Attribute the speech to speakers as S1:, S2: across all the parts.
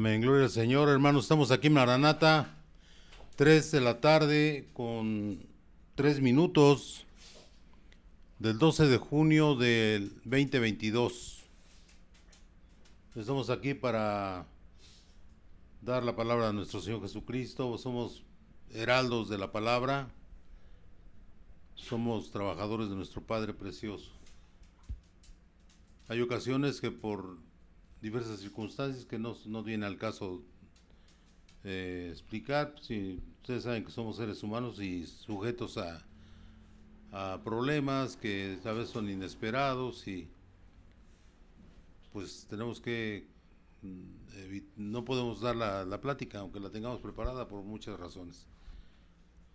S1: Amén, gloria al Señor, hermanos. Estamos aquí en Maranata, 3 de la tarde con 3 minutos del 12 de junio del 2022. Estamos aquí para dar la palabra a nuestro Señor Jesucristo. Somos heraldos de la palabra, somos trabajadores de nuestro Padre Precioso. Hay ocasiones que por diversas circunstancias que no viene al caso explicar. Si ustedes saben que somos seres humanos y sujetos a problemas que a veces son inesperados, y pues tenemos que no podemos dar la plática aunque la tengamos preparada por muchas razones.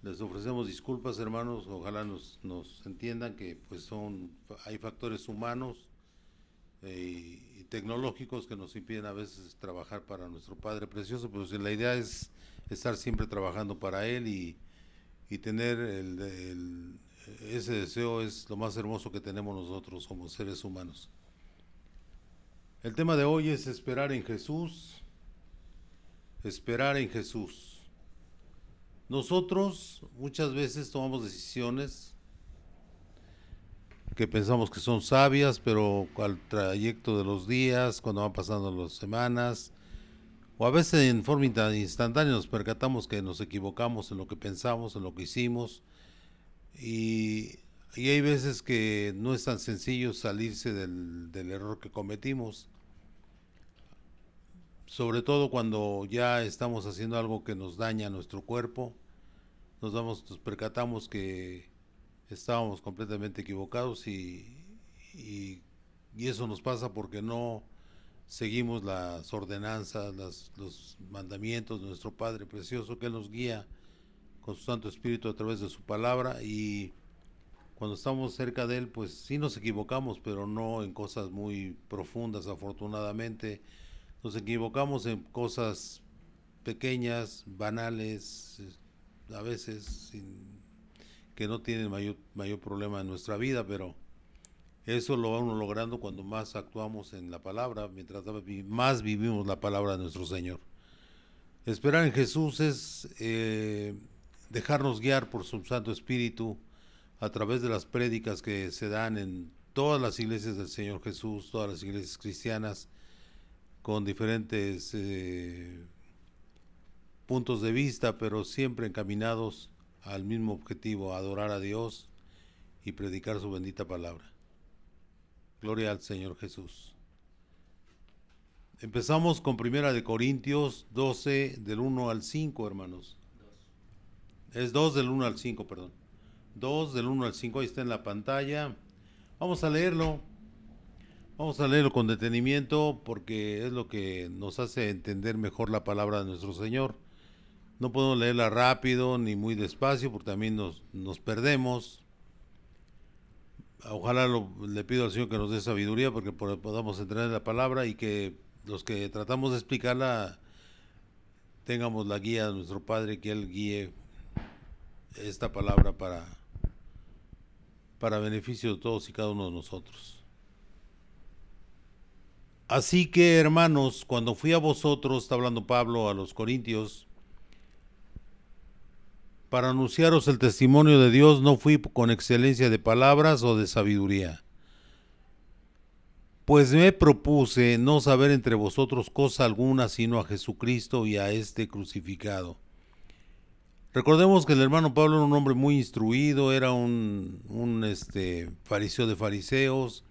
S1: Les ofrecemos disculpas, hermanos. Ojalá nos entiendan que pues hay factores humanos y tecnológicos que nos impiden a veces trabajar para nuestro Padre Precioso, pero si la idea es estar siempre trabajando para Él y tener ese deseo, es lo más hermoso que tenemos nosotros como seres humanos. El tema de hoy es esperar en Jesús. Esperar en Jesús. Nosotros muchas veces tomamos decisiones que pensamos que son sabias, pero al trayecto de los días, cuando van pasando las semanas, o a veces en forma instantánea, nos percatamos que nos equivocamos en lo que pensamos, en lo que hicimos, y hay veces que no es tan sencillo salirse del error que cometimos, sobre todo cuando ya estamos haciendo algo que nos daña a nuestro cuerpo. Nos percatamos que estábamos completamente equivocados y, y eso nos pasa porque no seguimos las ordenanzas, los mandamientos de nuestro Padre Precioso, que Él nos guía con su Santo Espíritu a través de su palabra. Y cuando estamos cerca de Él, pues sí nos equivocamos, pero no en cosas muy profundas, afortunadamente. Nos equivocamos en cosas pequeñas, banales, a veces que no tienen mayor problema en nuestra vida, pero eso lo va uno logrando cuando más actuamos en la palabra, mientras más vivimos la palabra de nuestro Señor. Esperar en Jesús es dejarnos guiar por su Santo Espíritu a través de las prédicas que se dan en todas las iglesias del Señor Jesús, todas las iglesias cristianas, con diferentes puntos de vista, pero siempre encaminados al mismo objetivo: adorar a Dios y predicar su bendita palabra. Gloria al Señor Jesús. Empezamos con Primera de Corintios 12 del 1 al 5, hermanos. Es 2 del 1 al 5, perdón. 2 del 1 al 5, ahí está en la pantalla. Vamos a leerlo. Vamos a leerlo con detenimiento porque es lo que nos hace entender mejor la palabra de nuestro Señor. No podemos leerla rápido ni muy despacio porque también nos perdemos. Ojalá le pido al Señor que nos dé sabiduría porque podamos entender en la palabra y que los que tratamos de explicarla tengamos la guía de nuestro Padre, que Él guíe esta palabra para beneficio de todos y cada uno de nosotros. Así que, hermanos, cuando fui a vosotros, está hablando Pablo a los Corintios, para anunciaros el testimonio de Dios, no fui con excelencia de palabras o de sabiduría, pues me propuse no saber entre vosotros cosa alguna sino a Jesucristo y a este crucificado. Recordemos que el hermano Pablo era un hombre muy instruido, era un fariseo de fariseos.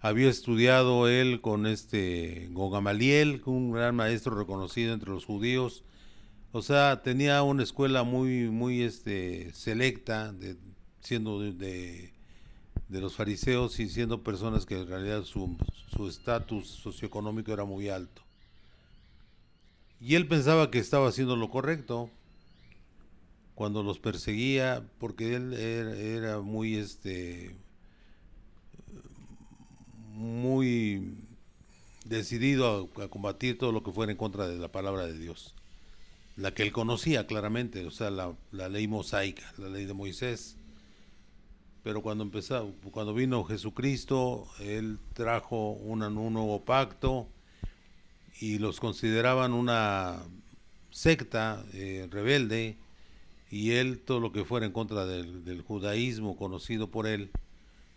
S1: Había estudiado él con con Gamaliel, un gran maestro reconocido entre los judíos. O sea, tenía una escuela muy selecta, siendo de los fariseos y siendo personas que en realidad su estatus socioeconómico era muy alto. Y él pensaba que estaba haciendo lo correcto cuando los perseguía, porque él era muy decidido a combatir todo lo que fuera en contra de la palabra de Dios, la que él conocía claramente, o sea, la ley mosaica, la ley de Moisés. Pero cuando vino Jesucristo, Él trajo un nuevo pacto y los consideraban una secta rebelde, y él todo lo que fuera en contra del judaísmo conocido por él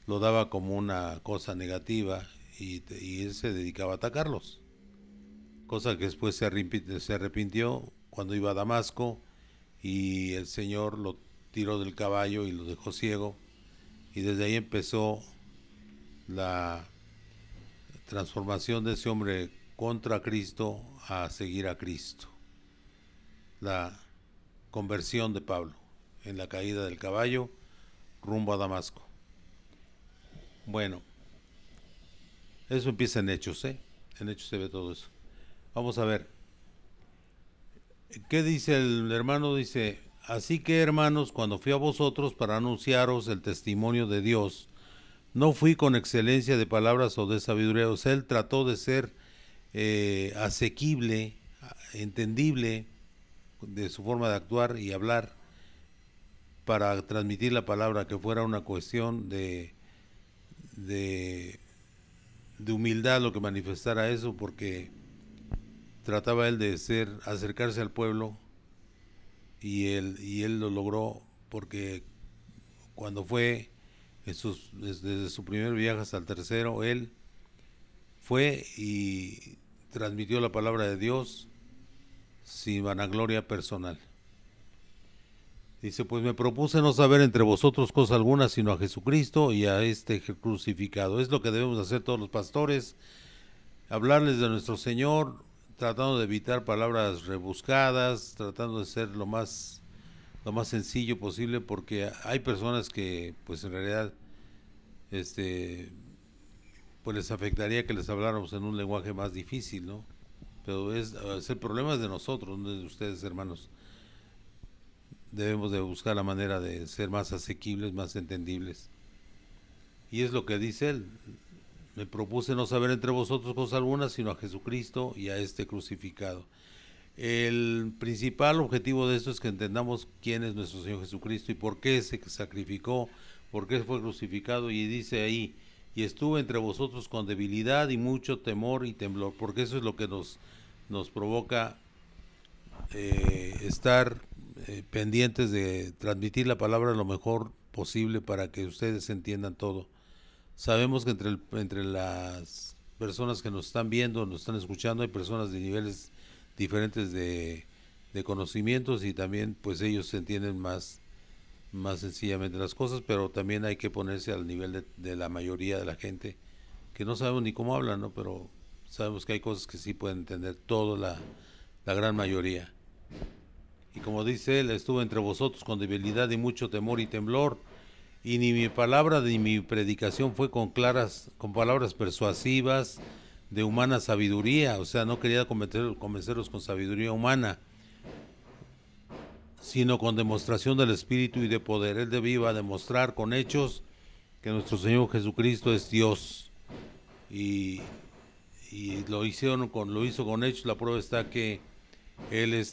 S1: lo daba como una cosa negativa, y él se dedicaba a atacarlos, cosa que después se arrepintió cuando iba a Damasco y el Señor lo tiró del caballo y lo dejó ciego, y desde ahí empezó la transformación de ese hombre contra Cristo a seguir a Cristo, la conversión de Pablo en la caída del caballo rumbo a Damasco. Bueno, eso empieza en Hechos, ¿eh? En Hechos se ve todo eso. Vamos a ver, ¿qué dice el hermano? Dice: así que, hermanos, cuando fui a vosotros para anunciaros el testimonio de Dios, no fui con excelencia de palabras o de sabiduría. O sea, él trató de ser asequible, entendible de su forma de actuar y hablar, para transmitir la palabra, que fuera una cuestión de, de humildad lo que manifestara eso, porque trataba él de acercarse al pueblo, y él lo logró, porque cuando fue desde su primer viaje hasta el tercero, él fue y transmitió la palabra de Dios sin vanagloria personal. Dice: pues me propuse no saber entre vosotros cosa alguna, sino a Jesucristo y a este crucificado. Es lo que debemos hacer todos los pastores: hablarles de nuestro Señor, tratando de evitar palabras rebuscadas, tratando de ser lo más sencillo posible, porque hay personas que pues en realidad pues les afectaría que les habláramos en un lenguaje más difícil, ¿no? Pero el problema es de nosotros, no es de ustedes, hermanos. Debemos de buscar la manera de ser más asequibles, más entendibles. Y es lo que dice él: me propuse no saber entre vosotros cosa alguna, sino a Jesucristo y a este crucificado. El principal objetivo de esto es que entendamos quién es nuestro Señor Jesucristo y por qué se sacrificó, por qué fue crucificado. Y dice ahí: y estuve entre vosotros con debilidad y mucho temor y temblor, porque eso es lo que nos provoca estar pendientes de transmitir la palabra lo mejor posible para que ustedes entiendan todo. Sabemos que entre las personas que nos están viendo, nos están escuchando, hay personas de niveles diferentes de conocimientos, y también pues ellos entienden más sencillamente las cosas, pero también hay que ponerse al nivel de la mayoría de la gente, que no sabemos ni cómo hablan, ¿no? Pero sabemos que hay cosas que sí pueden entender toda la gran mayoría. Y como dice él: estuve entre vosotros con debilidad y mucho temor y temblor, y ni mi palabra ni mi predicación fue con palabras persuasivas de humana sabiduría. O sea, no quería convencerlos con sabiduría humana, sino con demostración del Espíritu y de poder. Él debía demostrar con hechos que nuestro Señor Jesucristo es Dios, y, y lo hizo con hechos. La prueba está que él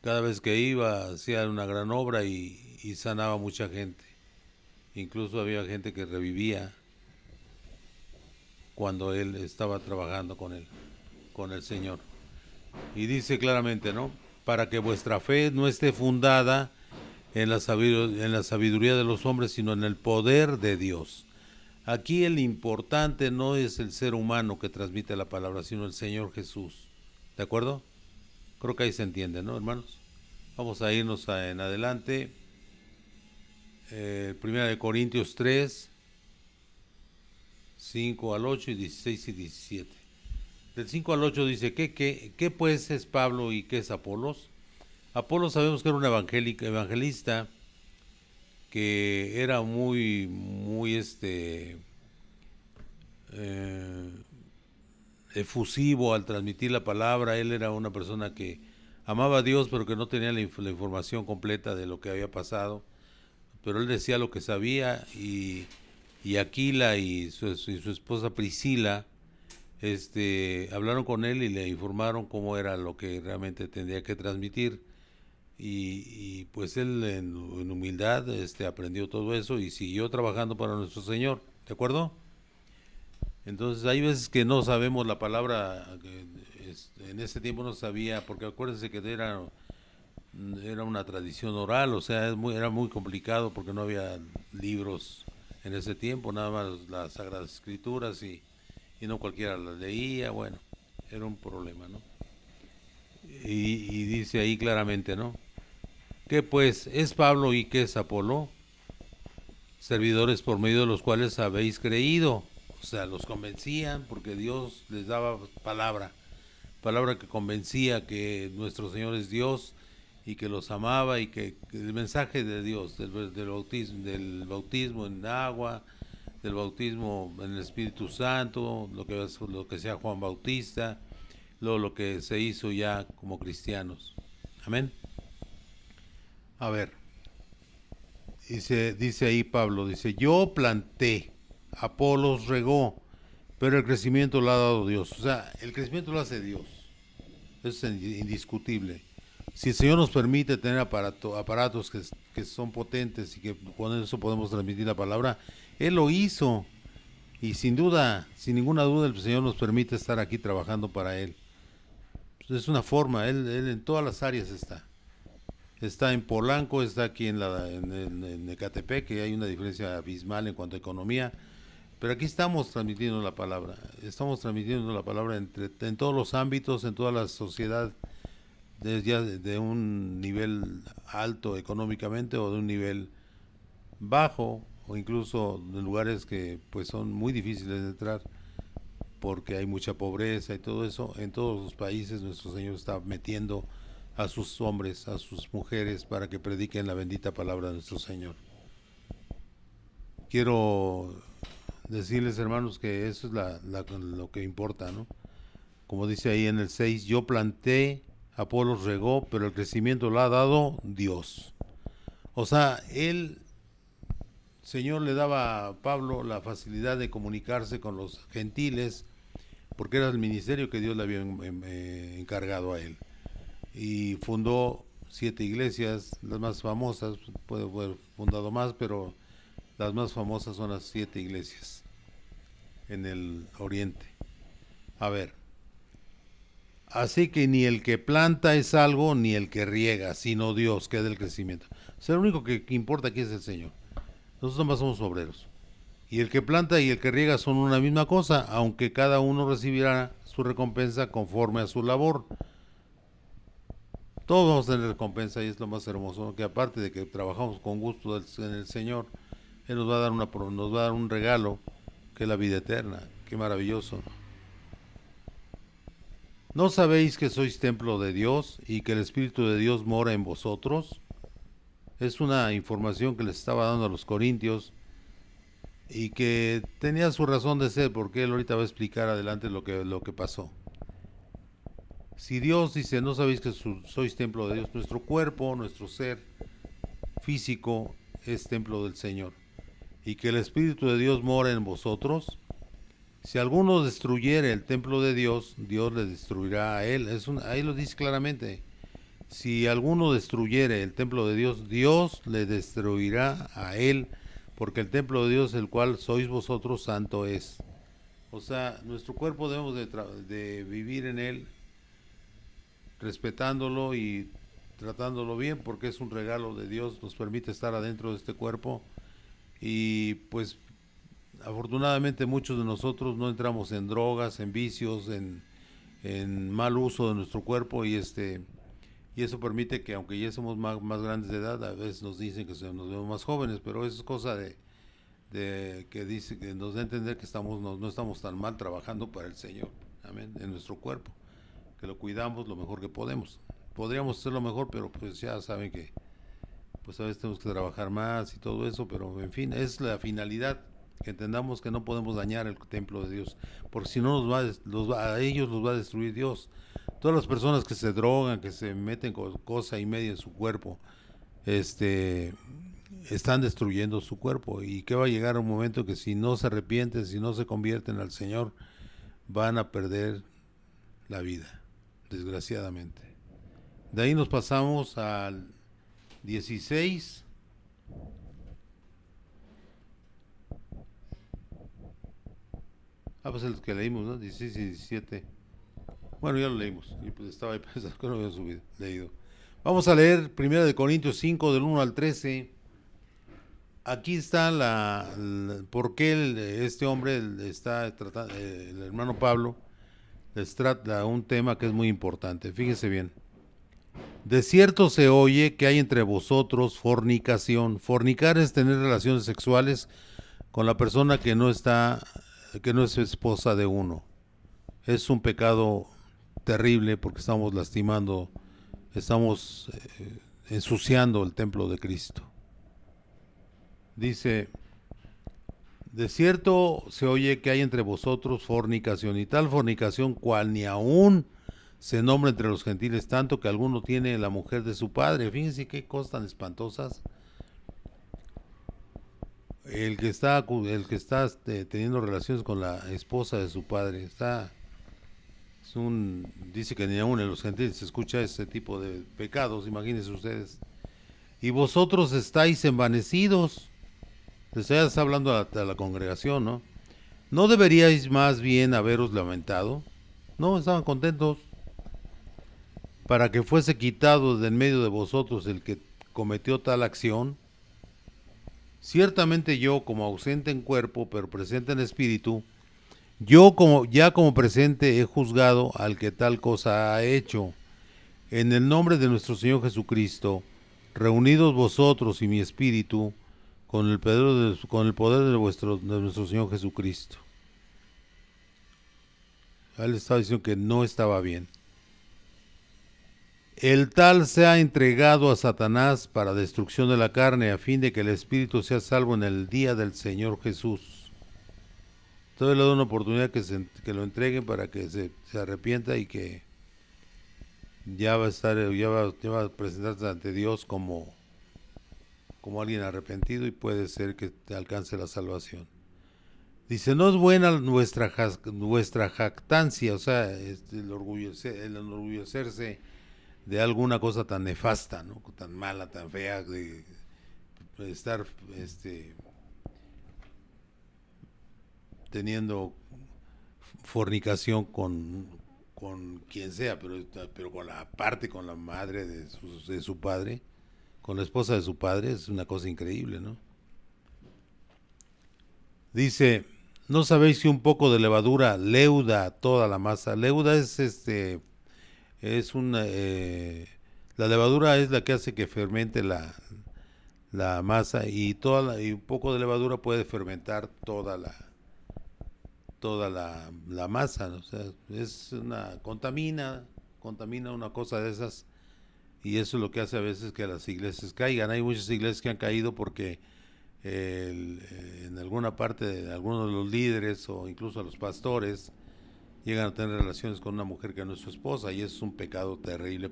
S1: cada vez que iba hacía una gran obra, y sanaba mucha gente. Incluso había gente que revivía cuando él estaba trabajando con el Señor. Y dice claramente, ¿no? Para que vuestra fe no esté fundada en la sabiduría de los hombres, sino en el poder de Dios. Aquí el importante no es el ser humano que transmite la palabra, sino el Señor Jesús. ¿De acuerdo? Creo que ahí se entiende, ¿no, hermanos? Vamos a irnos en adelante. 1 Corintios 3, 5 al 8 y 16 y 17. Del 5 al 8 dice: ¿Qué pues es Pablo y qué es Apolos? Apolos sabemos que era un evangelista que era muy eh, efusivo al transmitir la palabra. Él era una persona que amaba a Dios, pero que no tenía la información completa de lo que había pasado. Pero él decía lo que sabía, y Aquila y su esposa Priscila hablaron con él y le informaron cómo era lo que realmente tendría que transmitir. Y pues él en humildad aprendió todo eso y siguió trabajando para nuestro Señor. ¿De acuerdo? Entonces hay veces que no sabemos la palabra, en ese tiempo no sabía, porque acuérdense que era una tradición oral, o sea, era muy complicado porque no había libros en ese tiempo, nada más las Sagradas Escrituras y no cualquiera las leía, bueno, era un problema, ¿no? Y dice ahí claramente, ¿no? Que pues es Pablo y que es Apolo, servidores por medio de los cuales habéis creído. O sea, los convencían porque Dios les daba palabra, palabra que convencía que nuestro Señor es Dios y que los amaba y que el mensaje de Dios, del bautismo en agua, del bautismo en el Espíritu Santo, lo que sea Juan Bautista, lo que se hizo ya como cristianos. Amén. A ver, dice ahí Pablo, dice, yo planté, Apolos regó, pero el crecimiento lo ha dado Dios. O sea, el crecimiento lo hace Dios. Eso es indiscutible. Si el Señor nos permite tener aparatos que son potentes y que con eso podemos transmitir la palabra, Él lo hizo. Y sin duda, sin ninguna duda, el Señor nos permite estar aquí trabajando para Él. Es una forma, Él en todas las áreas está. Está en Polanco, está aquí en Ecatepec, que hay una diferencia abismal en cuanto a economía. Pero aquí estamos transmitiendo la palabra. Estamos transmitiendo la palabra en todos los ámbitos, en toda la sociedad, ya de un nivel alto económicamente o de un nivel bajo, o incluso en lugares que pues son muy difíciles de entrar porque hay mucha pobreza y todo eso. En todos los países nuestro Señor está metiendo a sus hombres, a sus mujeres, para que prediquen la bendita palabra de nuestro Señor. Quiero decirles, hermanos, que eso es lo que importa, ¿no? Como dice ahí en el 6, yo planté, Apolos regó, pero el crecimiento lo ha dado Dios. O sea, el Señor le daba a Pablo la facilidad de comunicarse con los gentiles, porque era el ministerio que Dios le había encargado a él. Y fundó 7 iglesias, las más famosas, puede haber fundado más, pero las más famosas son las 7 iglesias en el oriente. A ver, así que ni el que planta es algo, ni el que riega, sino Dios, que da el crecimiento. O sea, lo único que importa aquí es el Señor. Nosotros nomás somos obreros. Y el que planta y el que riega son una misma cosa, aunque cada uno recibirá su recompensa conforme a su labor. Todos vamos a tener recompensa y es lo más hermoso, que aparte de que trabajamos con gusto en el Señor, Él nos va a dar nos va a dar un regalo que es la vida eterna. Qué maravilloso. ¿No sabéis que sois templo de Dios y que el Espíritu de Dios mora en vosotros? Es una información que les estaba dando a los corintios y que tenía su razón de ser, porque él ahorita va a explicar adelante lo que pasó. Si Dios dice, no sabéis que sois templo de Dios, nuestro cuerpo, nuestro ser físico es templo del Señor, y que el Espíritu de Dios mora en vosotros, si alguno destruyere el templo de Dios, Dios le destruirá a él. Ahí lo dice claramente. Si alguno destruyere el templo de Dios, Dios le destruirá a él, porque el templo de Dios, el cual sois vosotros, santo es. O sea, nuestro cuerpo debemos de vivir en él, respetándolo y tratándolo bien, porque es un regalo de Dios, nos permite estar adentro de este cuerpo. Y pues afortunadamente muchos de nosotros no entramos en drogas, en vicios, en mal uso de nuestro cuerpo y eso permite que aunque ya somos más grandes de edad, a veces nos dicen que nos vemos más jóvenes, pero eso es cosa de que dice que nos da a entender que no estamos tan mal trabajando para el Señor, amén, en nuestro cuerpo, que lo cuidamos lo mejor que podemos. Podríamos hacerlo mejor, pero pues ya saben que pues a veces tenemos que trabajar más y todo eso, pero en fin, es la finalidad, que entendamos que no podemos dañar el templo de Dios, porque si no a ellos los va a destruir Dios. Todas las personas que se drogan, que se meten cosa y media en su cuerpo, este, están destruyendo su cuerpo y que va a llegar un momento que si no se arrepienten, si no se convierten al Señor, van a perder la vida, desgraciadamente. De ahí nos pasamos al 16. Pues el que leímos, ¿no? 16 y 17. Bueno, ya lo leímos. Y pues estaba ahí pensando que no había leído. Vamos a leer 1 Corintios 5 del 1 al 13. Aquí está por qué este hombre está tratando, el hermano Pablo les trata un tema que es muy importante. Fíjese bien. De cierto se oye que hay entre vosotros fornicación. Fornicar es tener relaciones sexuales con la persona que no es esposa de uno. Es un pecado terrible porque estamos lastimando, estamos ensuciando el templo de Cristo. Dice, de cierto se oye que hay entre vosotros fornicación, y tal fornicación cual ni aún se nombra entre los gentiles, tanto que alguno tiene la mujer de su padre. Fíjense qué cosas tan espantosas. El que está teniendo relaciones con la esposa de su padre, dice que ni aún en los gentiles se escucha ese tipo de pecados, imagínense ustedes. Y vosotros estáis envanecidos. Les está hablando a la congregación, ¿no? ¿No deberíais más bien haberos lamentado? No, estaban contentos para que fuese quitado de en medio de vosotros el que cometió tal acción. Ciertamente yo, como ausente en cuerpo, pero presente en espíritu, como presente he juzgado al que tal cosa ha hecho. En el nombre de nuestro Señor Jesucristo, reunidos vosotros y mi espíritu, con el poder de nuestro Señor Jesucristo. Él estaba diciendo que no estaba bien. El tal se ha entregado a Satanás para destrucción de la carne, a fin de que el espíritu sea salvo en el día del Señor Jesús. Entonces le doy una oportunidad que lo entreguen para que se arrepienta y que ya va a presentarse ante Dios como alguien arrepentido, y puede ser que te alcance la salvación. Dice, no es buena vuestra jactancia, o sea, el enorgullecerse de alguna cosa tan nefasta, ¿no? Tan mala, tan fea, de estar teniendo fornicación con quien sea, pero con la madre de su padre, con la esposa de su padre, es una cosa increíble, ¿no? Dice, ¿no sabéis que un poco de levadura leuda toda la masa? Leuda es una, la levadura es la que hace que fermente la masa, y un poco de levadura puede fermentar toda la masa, ¿no? O sea, contamina una cosa de esas, y eso es lo que hace a veces que las iglesias caigan. Hay muchas iglesias que han caído porque en alguna parte de algunos de los líderes o incluso a los pastores llegan a tener relaciones con una mujer que no es su esposa, y eso es un pecado terrible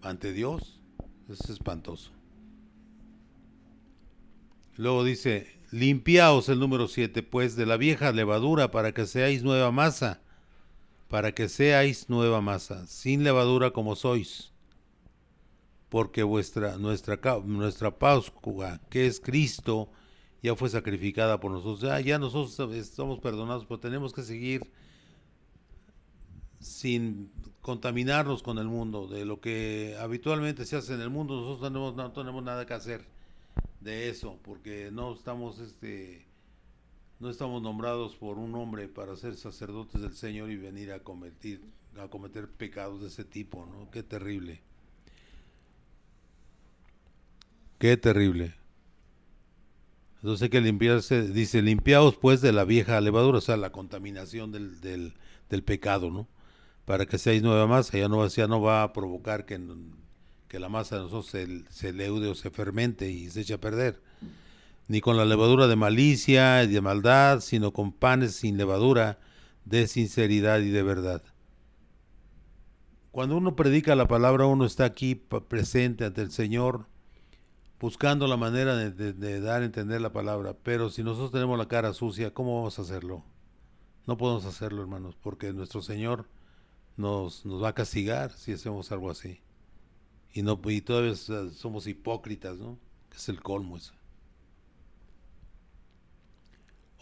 S1: ante Dios. Es espantoso. Luego dice, limpiaos, el número 7, pues de la vieja levadura, para que seáis nueva masa, sin levadura como sois, porque nuestra Pascua, que es Cristo, ya fue sacrificada por nosotros. Ya nosotros estamos perdonados, pero tenemos que seguir sin contaminarnos con el mundo. De lo que habitualmente se hace en el mundo, nosotros no tenemos nada que hacer de eso, porque no estamos nombrados por un hombre para ser sacerdotes del Señor y venir a cometer pecados de ese tipo, ¿no? Qué terrible. Qué terrible. Entonces hay que limpiarse, dice, limpiaos pues de la vieja levadura, o sea, la contaminación del pecado, ¿no? Para que seáis nueva masa. Ya no va a provocar que la masa de nosotros se leude o se fermente y se eche a perder. Ni con la levadura de malicia y de maldad, sino con panes sin levadura, de sinceridad y de verdad. Cuando uno predica la palabra, uno está aquí presente ante el Señor, buscando la manera de dar a entender la palabra. Pero si nosotros tenemos la cara sucia, ¿cómo vamos a hacerlo? No podemos hacerlo, hermanos, porque nuestro Señor nos va a castigar si hacemos algo así. Y todavía somos hipócritas, ¿no? Que es el colmo eso.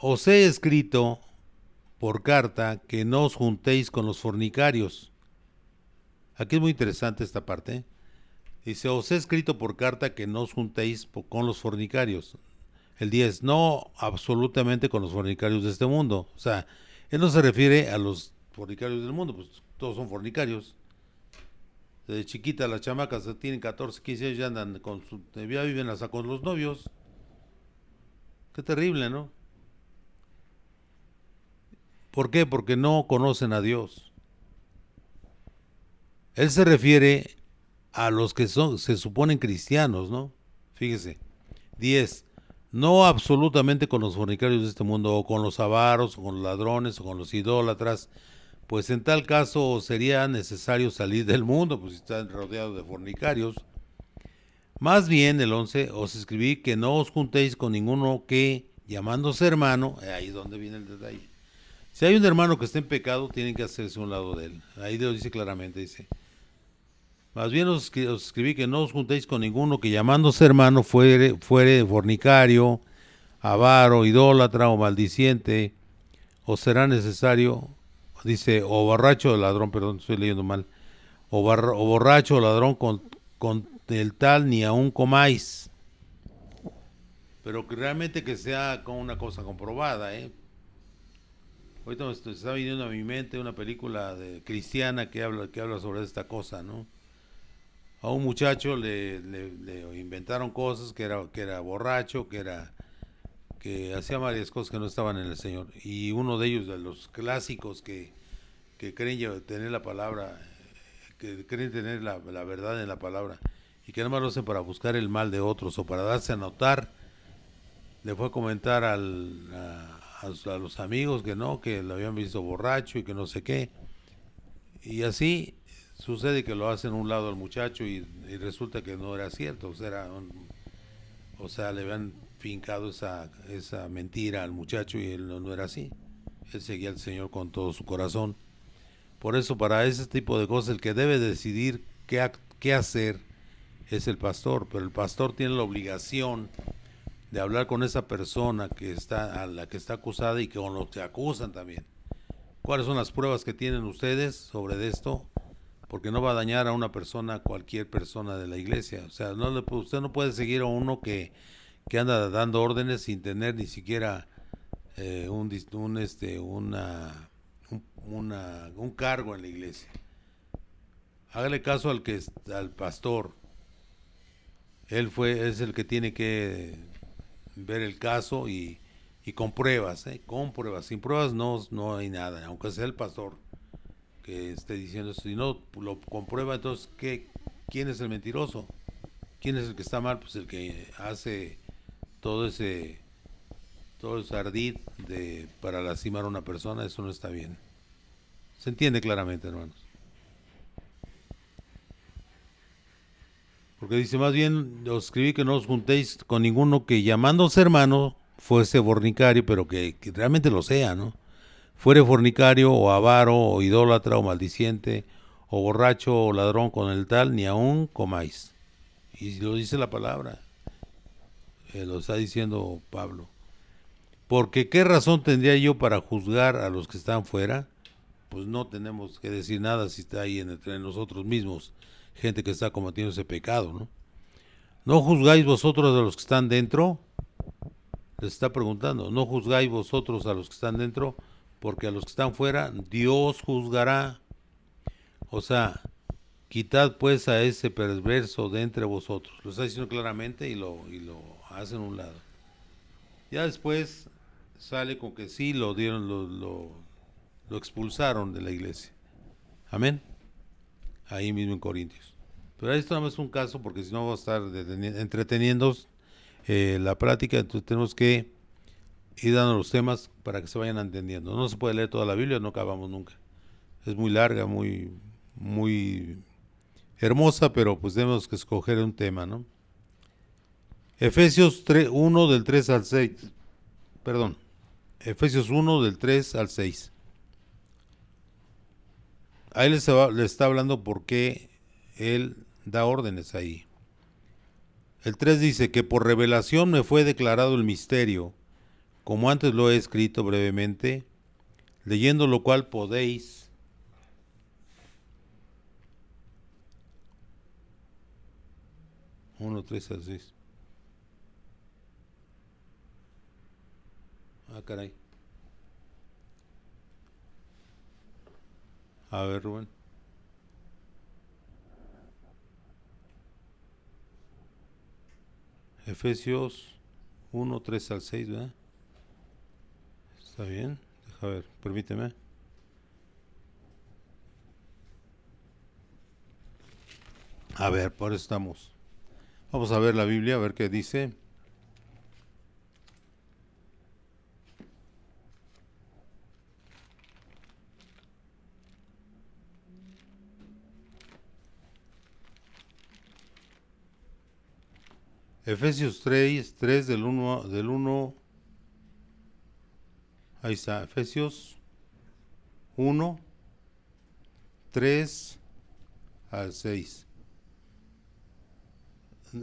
S1: os he escrito por carta que no os juntéis con los fornicarios. Aquí es muy interesante esta parte. Dice, os he escrito por carta que no os juntéis con los fornicarios. El 10, no absolutamente con los fornicarios de este mundo. O sea, él no se refiere a los fornicarios del mundo, pues todos son fornicarios. Desde chiquita las chamacas tienen 14, 15 años, ya andan ya viven hasta con los novios. Qué terrible, ¿no? ¿Por qué? Porque no conocen a Dios. Él se refiere a los que se suponen cristianos, ¿no? Fíjese. 10. No absolutamente con los fornicarios de este mundo, o con los avaros, o con los ladrones, o con los idólatras, pues en tal caso sería necesario salir del mundo, pues si están rodeados de fornicarios. Más bien, el 11, os escribí que no os juntéis con ninguno que, llamándose hermano, ahí es donde viene el detalle. Si hay un hermano que está en pecado, tienen que hacerse a un lado de él. Ahí lo dice claramente, dice. Más bien os escribí que no os juntéis con ninguno que llamándose hermano fuere fornicario, avaro, idólatra o maldiciente, o será necesario, dice, o borracho o ladrón, perdón, estoy leyendo mal, o borracho o ladrón con el tal ni aún comáis. Pero que realmente que sea con una cosa comprobada, ¿eh? Ahorita me está viniendo a mi mente una película cristiana que habla sobre esta cosa, ¿no? A un muchacho le inventaron cosas, que era borracho, que hacía varias cosas que no estaban en el Señor. Y uno de ellos, de los clásicos que creen tener la palabra, que creen tener la verdad en la palabra, y que nada más lo hacen para buscar el mal de otros o para darse a notar, le fue a comentar a los amigos que no, que lo habían visto borracho y que no sé qué. Y así sucede que lo hacen a un lado al muchacho y resulta que no era cierto, o sea, le habían fincado esa mentira al muchacho y él no era así. Él seguía al Señor con todo su corazón. Por eso, para ese tipo de cosas, el que debe decidir qué hacer es el pastor, pero el pastor tiene la obligación de hablar con esa persona a la que está acusada y con los que acusan también. ¿Cuáles son las pruebas que tienen ustedes sobre esto? Porque no va a dañar a una persona, cualquier persona de la iglesia. O sea, usted no puede seguir a uno que anda dando órdenes sin tener ni siquiera un cargo en la iglesia. Hágale caso al pastor. Es el que tiene que ver el caso y con pruebas, con pruebas. Sin pruebas no hay nada, aunque sea el pastor que esté diciendo eso. Si no lo comprueba, entonces ¿quién es el mentiroso? ¿Quién es el que está mal? Pues el que hace todo ese todo ese ardid para lastimar a una persona. Eso no está bien. Se entiende claramente, hermanos. Porque dice, más bien os escribí que no os juntéis con ninguno que llamándose hermano fuese fornicario, pero que realmente lo sea, ¿no? Fuere fornicario o avaro o idólatra o maldiciente o borracho o ladrón con el tal, ni aún comáis. Y lo dice la palabra, lo está diciendo Pablo. Porque ¿qué razón tendría yo para juzgar a los que están fuera? Pues no tenemos que decir nada si está ahí entre nosotros mismos, gente que está cometiendo ese pecado, ¿no? ¿No juzgáis vosotros a los que están dentro? Les está preguntando, ¿no juzgáis vosotros a los que están dentro? Porque a los que están fuera, Dios juzgará. O sea, quitad pues a ese perverso de entre vosotros. Lo está diciendo claramente y lo hacen a un lado. Ya después sale con que sí lo dieron, lo expulsaron de la iglesia. Amén. Ahí mismo en Corintios. Pero esto no es un caso porque si no va a estar entreteniendo la plática, entonces tenemos que ir dando los temas para que se vayan entendiendo. No se puede leer toda la Biblia, no acabamos nunca. Es muy larga, muy hermosa, pero pues tenemos que escoger un tema, ¿no? Efesios 1 del 3 al 6. Perdón. Efesios 1 del 3 al 6. Ahí le está hablando por qué él da órdenes ahí. El 3 dice que por revelación me fue declarado el misterio, como antes lo he escrito brevemente, leyendo lo cual podéis uno, 3 al 6. Ah, caray. A ver, Rubén. Efesios 1, 3 al 6, ¿verdad? Está bien. Deja ver, permíteme. A ver, por eso estamos. Vamos a ver la Biblia, a ver qué dice. Efesios 3, 3 del 1. Ahí está, Efesios 1, 3 al 6.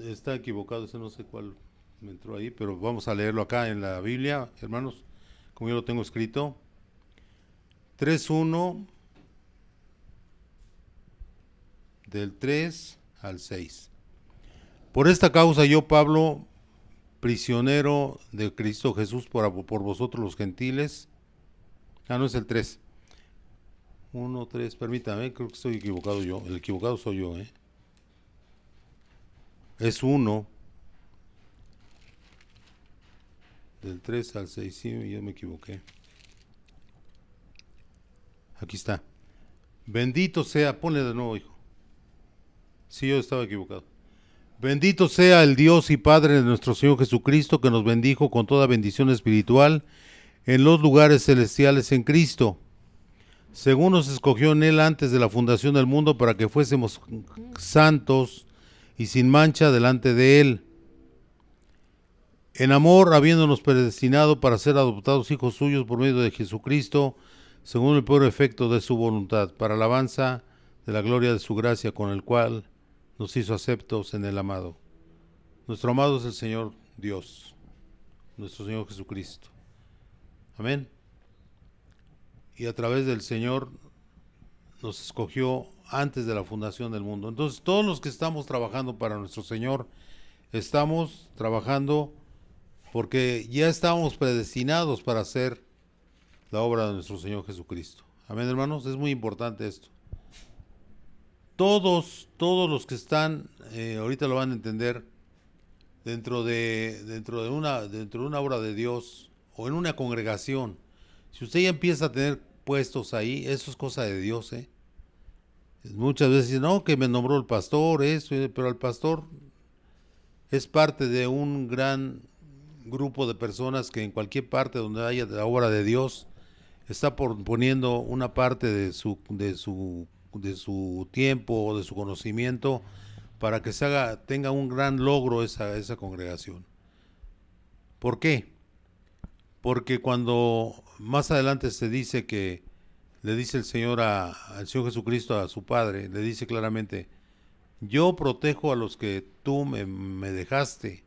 S1: Está equivocado, ese no sé cuál me entró ahí, pero vamos a leerlo acá en la Biblia, hermanos, como yo lo tengo escrito. 3:1 del 3 al 6. Por esta causa yo, Pablo, prisionero de Cristo Jesús por vosotros los gentiles. Ah, no es el 3. 1, 3, permítame, creo que estoy equivocado yo. El equivocado soy yo, ¿eh? Es 1 del 3 al 6. Sí, yo me equivoqué. Aquí está. Bendito sea, ponle de nuevo, hijo. Sí, yo estaba equivocado. Bendito sea el Dios y Padre de nuestro Señor Jesucristo, que nos bendijo con toda bendición espiritual en los lugares celestiales en Cristo, según nos escogió en Él antes de la fundación del mundo para que fuésemos santos y sin mancha delante de Él. En amor, habiéndonos predestinado para ser adoptados hijos suyos por medio de Jesucristo, según el puro efecto de su voluntad, para alabanza de la gloria de su gracia, con el cual nos hizo aceptos en el amado. Nuestro amado es el Señor Dios, nuestro Señor Jesucristo. Amén. Y a través del Señor nos escogió antes de la fundación del mundo. Entonces, todos los que estamos trabajando para nuestro Señor, estamos trabajando porque ya estamos predestinados para hacer la obra de nuestro Señor Jesucristo. Amén, hermanos, es muy importante esto. Todos los que están, ahorita lo van a entender, dentro de una obra de Dios o en una congregación, si usted ya empieza a tener puestos ahí, eso es cosa de Dios, ¿eh? Muchas veces dicen, no, que me nombró el pastor, eso, pero el pastor es parte de un gran grupo de personas que en cualquier parte donde haya la obra de Dios está poniendo una parte de su tiempo o de su conocimiento para que tenga un gran logro esa congregación. ¿Por qué? Porque cuando más adelante se dice que le dice el Señor al Señor Jesucristo a su Padre, le dice claramente, yo protejo a los que tú me dejaste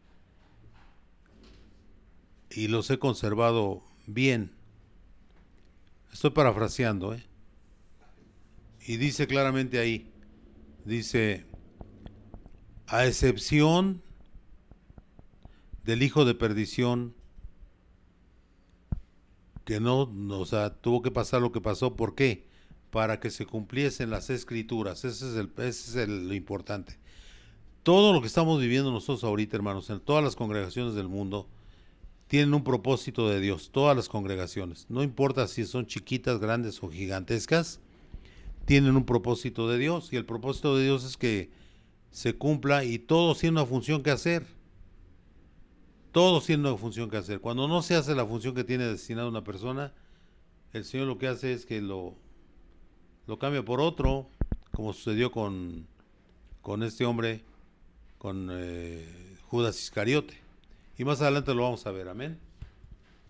S1: y los he conservado bien. Estoy parafraseando, ¿eh? Y dice claramente ahí, dice, a excepción del hijo de perdición, que o sea, tuvo que pasar lo que pasó. ¿Por qué? Para que se cumpliesen las escrituras. Ese es lo importante. Todo lo que estamos viviendo nosotros ahorita, hermanos, en todas las congregaciones del mundo, tienen un propósito de Dios. Todas las congregaciones. No importa si son chiquitas, grandes o gigantescas, tienen un propósito de Dios. Y el propósito de Dios es que se cumpla y todos tienen una función que hacer. Todos tienen una función que hacer. Cuando no se hace la función que tiene destinada una persona, el Señor lo que hace es que lo cambia por otro, como sucedió con este hombre, con Judas Iscariote. Y más adelante lo vamos a ver, amén.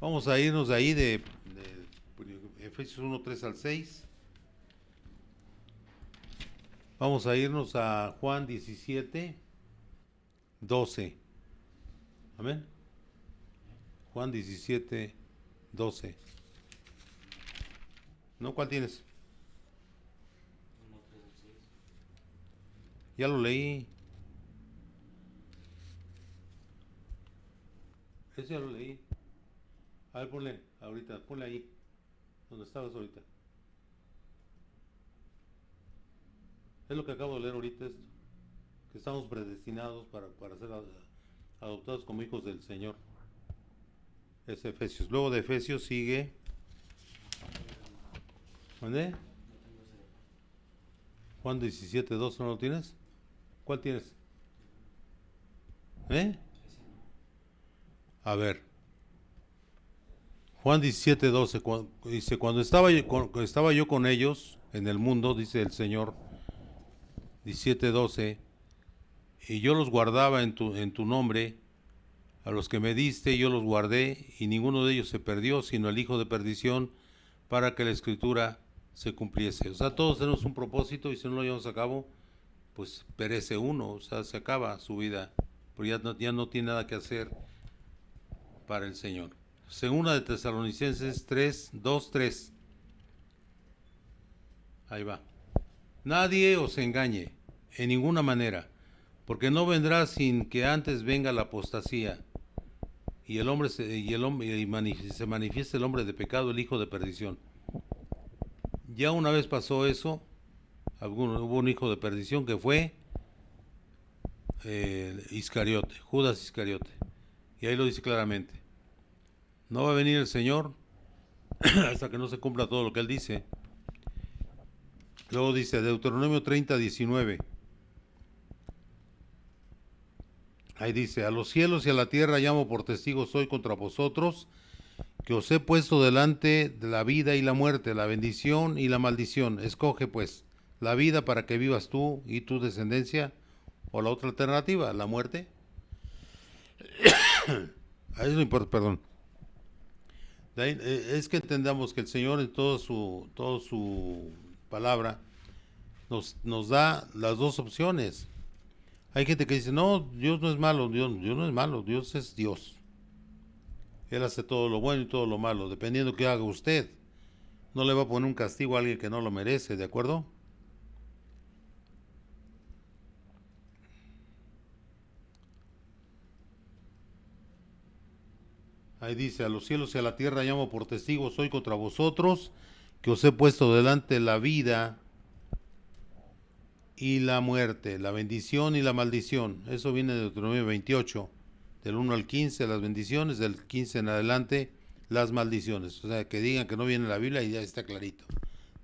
S1: Vamos a irnos de ahí de Efesios 1, 3 al 6. Vamos a irnos a Juan 17, 12. Amén. Juan 17, 12. ¿No? ¿Cuál tienes? Ya lo leí. Ese ya lo leí. A ver, ponle ahorita, ponle ahí, donde estabas ahorita. Es lo que acabo de leer ahorita esto. Que estamos predestinados para ser adoptados como hijos del Señor. Es Efesios. Luego de Efesios sigue. ¿Dónde? Juan 17, 2, ¿no lo tienes? ¿Cuál tienes? ¿Eh? A ver. Juan 17, 12. Dice, cuando estaba yo con ellos en el mundo, dice el Señor, 17, 12, y yo los guardaba en tu nombre, a los que me diste yo los guardé, y ninguno de ellos se perdió, sino el hijo de perdición, para que la escritura se cumpliese. O sea, todos tenemos un propósito y si no lo llevamos a cabo, pues perece uno, o sea, se acaba su vida, pero ya no tiene nada que hacer para el Señor. Segunda de Tesalonicenses 3, 2, 3. Ahí va. Nadie os engañe, en ninguna manera, porque no vendrá sin que antes venga la apostasía y se manifieste el hombre de pecado, el hijo de perdición. Ya una vez pasó eso, hubo un hijo de perdición que fue Iscariote, Judas Iscariote, y ahí lo dice claramente. No va a venir el Señor hasta que no se cumpla todo lo que él dice. Luego dice Deuteronomio 30, 19. Ahí dice, a los cielos y a la tierra llamo por testigos hoy contra vosotros, que os he puesto delante de la vida y la muerte, la bendición y la maldición. Escoge pues la vida para que vivas tú y tu descendencia, o la otra alternativa, la muerte. Ahí es lo importante, perdón. Es que entendamos que el Señor en toda su palabra nos da las dos opciones. Hay gente que dice, no, Dios no es malo, Dios no es malo, Dios es Dios. Él hace todo lo bueno y todo lo malo, dependiendo de qué haga usted. No le va a poner un castigo a alguien que no lo merece, ¿de acuerdo? Ahí dice, a los cielos y a la tierra llamo por testigos hoy contra vosotros, que os he puesto delante la vida y la muerte, la bendición y la maldición. Eso viene de Deuteronomio 28, del 1 al 15 las bendiciones, del 15 en adelante las maldiciones. O sea, que digan que no viene la Biblia y ya está clarito.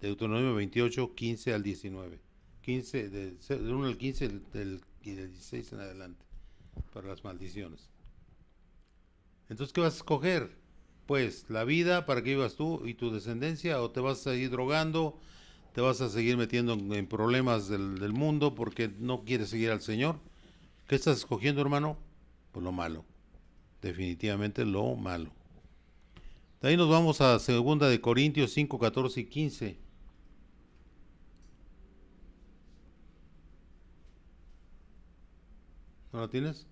S1: Deuteronomio 28, 15 al 19. 15, del 1 al 15 y del 16 en adelante, para las maldiciones. Entonces, ¿qué vas a escoger? Pues la vida para que vivas tú y tu descendencia, o te vas a seguir drogando, te vas a seguir metiendo en problemas del mundo porque no quieres seguir al Señor. ¿Qué estás escogiendo, hermano? Pues lo malo, definitivamente lo malo. De ahí nos vamos a 2 de Corintios 5, 14 y 15. ¿No la tienes?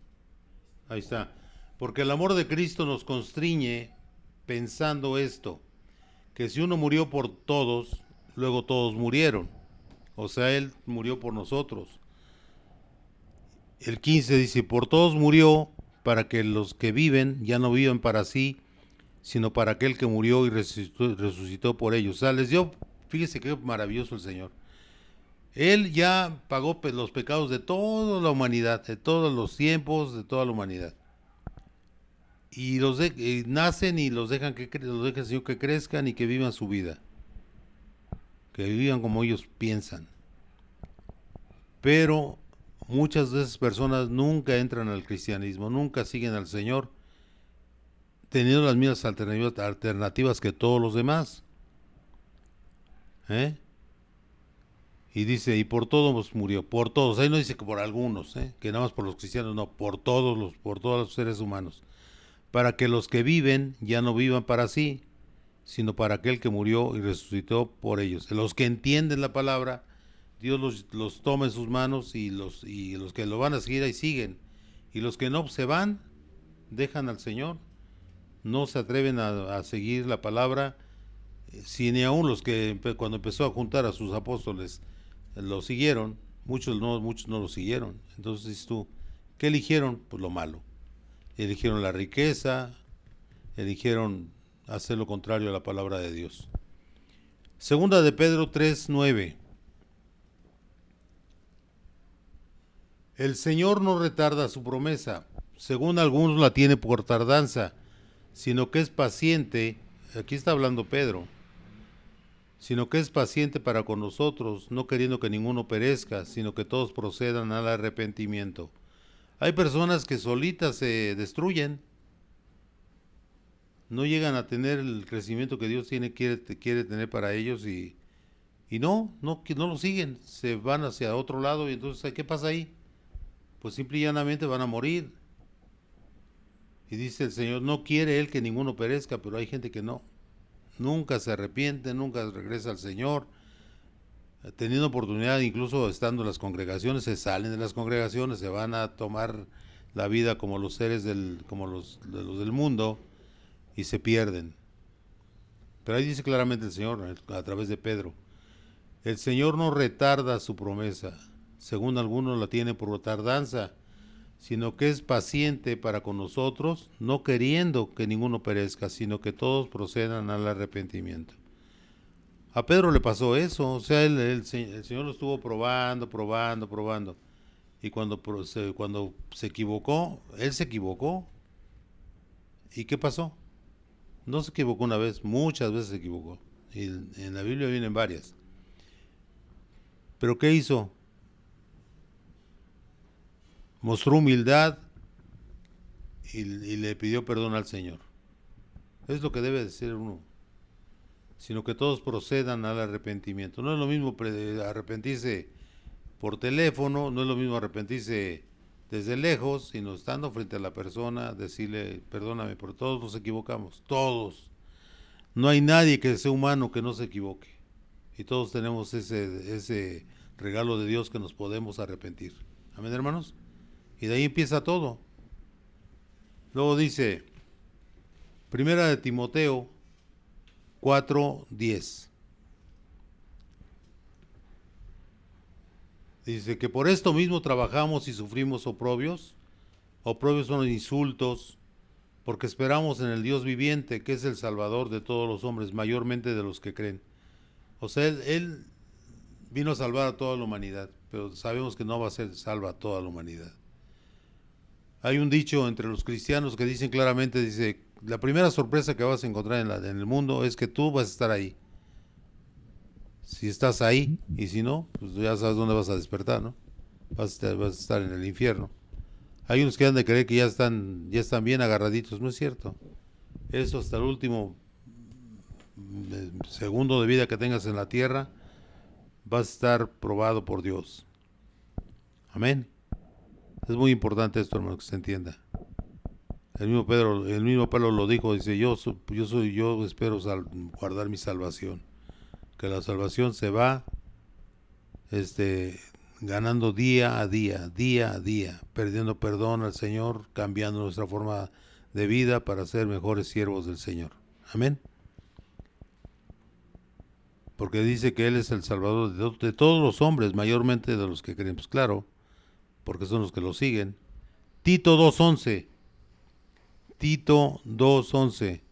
S1: Ahí está. Porque el amor de Cristo nos constriñe pensando esto, que si uno murió por todos, luego todos murieron. O sea, Él murió por nosotros. El 15 dice, por todos murió para que los que viven ya no vivan para sí, sino para aquel que murió y resucitó por ellos. O sea, les dio, fíjese qué maravilloso el Señor. Él ya pagó los pecados de toda la humanidad, de todos los tiempos, de toda la humanidad. Y nacen y los deja el Señor que crezcan y que vivan su vida. Que vivan como ellos piensan. Pero muchas de esas personas nunca entran al cristianismo, nunca siguen al Señor, teniendo las mismas alternativas que todos los demás. Y dice, y por todos murió, por todos. Ahí no dice que por algunos, que nada más por los cristianos, no, por todos los seres humanos. Para que los que viven ya no vivan para sí, sino para aquel que murió y resucitó por ellos. Los que entienden la palabra, Dios los toma en sus manos y los que lo van a seguir ahí siguen. Y los que no se van, dejan al Señor, no se atreven a seguir la palabra, si ni aún los que cuando empezó a juntar a sus apóstoles lo siguieron, muchos no lo siguieron. Entonces dices tú, ¿qué eligieron? Pues lo malo. Eligieron la riqueza, eligieron hacer lo contrario a la palabra de Dios. Segunda de Pedro 3:9. El Señor no retarda su promesa, según algunos la tiene por tardanza, sino que es paciente. Aquí está hablando Pedro. Sino que es paciente para con nosotros, no queriendo que ninguno perezca, sino que todos procedan al arrepentimiento. Hay personas que solitas se destruyen, no llegan a tener el crecimiento que Dios quiere tener para ellos y no lo siguen, se van hacia otro lado y entonces ¿qué pasa ahí? Pues simple y llanamente van a morir. Y dice el Señor, no quiere Él que ninguno perezca, pero hay gente que no. Nunca se arrepiente, nunca regresa al Señor. Teniendo oportunidad, incluso estando en las congregaciones, se salen de las congregaciones, se van a tomar la vida como los seres como los del mundo y se pierden. Pero ahí dice claramente el Señor a través de Pedro, el Señor no retarda su promesa, según algunos la tiene por tardanza, sino que es paciente para con nosotros, no queriendo que ninguno perezca, sino que todos procedan al arrepentimiento. A Pedro le pasó eso, o sea, el Señor lo estuvo probando, y cuando se equivocó, él se equivocó. ¿Y qué pasó? No se equivocó una vez, muchas veces se equivocó. Y en la Biblia vienen varias. ¿Pero qué hizo? Mostró humildad y le pidió perdón al Señor. Es lo que debe de ser uno. Sino que todos procedan al arrepentimiento. No es lo mismo arrepentirse por teléfono, no es lo mismo arrepentirse desde lejos, sino estando frente a la persona, decirle, perdóname, por todos nos equivocamos, todos. No hay nadie que sea humano que no se equivoque. Y todos tenemos ese regalo de Dios que nos podemos arrepentir. Amén, hermanos. Y de ahí empieza todo. Luego dice, Primera de Timoteo 4:10. Dice que por esto mismo trabajamos y sufrimos oprobios. Oprobios son insultos, porque esperamos en el Dios viviente, que es el Salvador de todos los hombres, mayormente de los que creen. O sea, él vino a salvar a toda la humanidad, pero sabemos que no va a ser salva a toda la humanidad. Hay un dicho entre los cristianos que dicen claramente, dice, la primera sorpresa que vas a encontrar en el mundo es que tú vas a estar ahí. Si estás ahí, y si no, pues ya sabes dónde vas a despertar, ¿no? Vas a estar en el infierno. Hay unos que han de creer que ya están bien agarraditos, no es cierto. Eso hasta el último segundo de vida que tengas en la tierra, vas a estar probado por Dios. Amén. Es muy importante esto, hermano, que se entienda. El mismo Pedro lo dijo, dice, yo espero guardar mi salvación. Que la salvación se va ganando día a día, perdiendo perdón al Señor, cambiando nuestra forma de vida para ser mejores siervos del Señor. Amén. Porque dice que Él es el Salvador de todos los hombres, mayormente de los que creen. Pues claro, porque son los que lo siguen. Tito 2:11. Tito 2:11.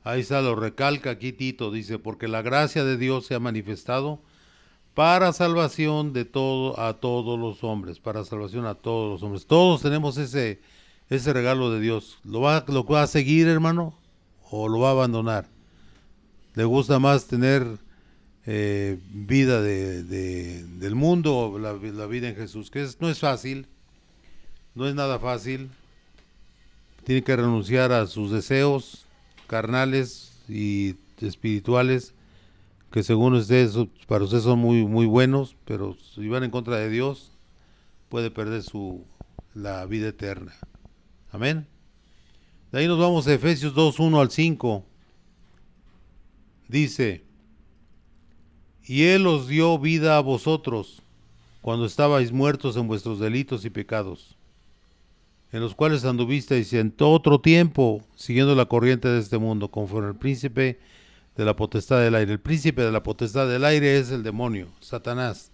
S1: Ahí está, lo recalca aquí Tito, dice, porque la gracia de Dios se ha manifestado para salvación a todos los hombres, para salvación a todos los hombres. Todos tenemos ese regalo de Dios. ¿Lo va a seguir, hermano? ¿O lo va a abandonar? ¿Le gusta más tener vida del mundo o la vida en Jesús? No es fácil, no es nada fácil. Tiene que renunciar a sus deseos carnales y espirituales, que según ustedes, para ustedes son muy, muy buenos, pero si van en contra de Dios, puede perder la vida eterna. Amén. De ahí nos vamos a Efesios 2:1-5. Dice, y Él os dio vida a vosotros, cuando estabais muertos en vuestros delitos y pecados, en los cuales anduvisteis en todo otro tiempo, siguiendo la corriente de este mundo, conforme el príncipe de la potestad del aire. El príncipe de la potestad del aire es el demonio, Satanás.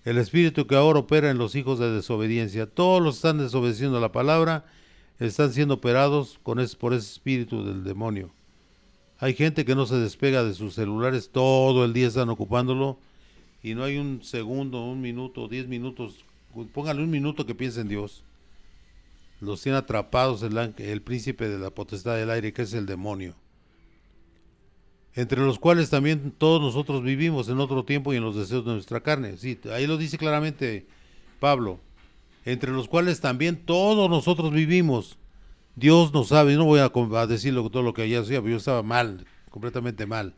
S1: El espíritu que ahora opera en los hijos de desobediencia. Todos los que están desobedeciendo la palabra están siendo operados por ese espíritu del demonio. Hay gente que no se despega de sus celulares, todo el día están ocupándolo y no hay un segundo, un minuto, 10 minutos, póngale un minuto que piense en Dios. Los tiene atrapados el príncipe de la potestad del aire, que es el demonio, entre los cuales también todos nosotros vivimos en otro tiempo y en los deseos de nuestra carne. Sí, ahí lo dice claramente Pablo, entre los cuales también todos nosotros vivimos. Dios no sabe, no voy a decir todo lo que allá hacía, pero yo estaba mal, completamente mal.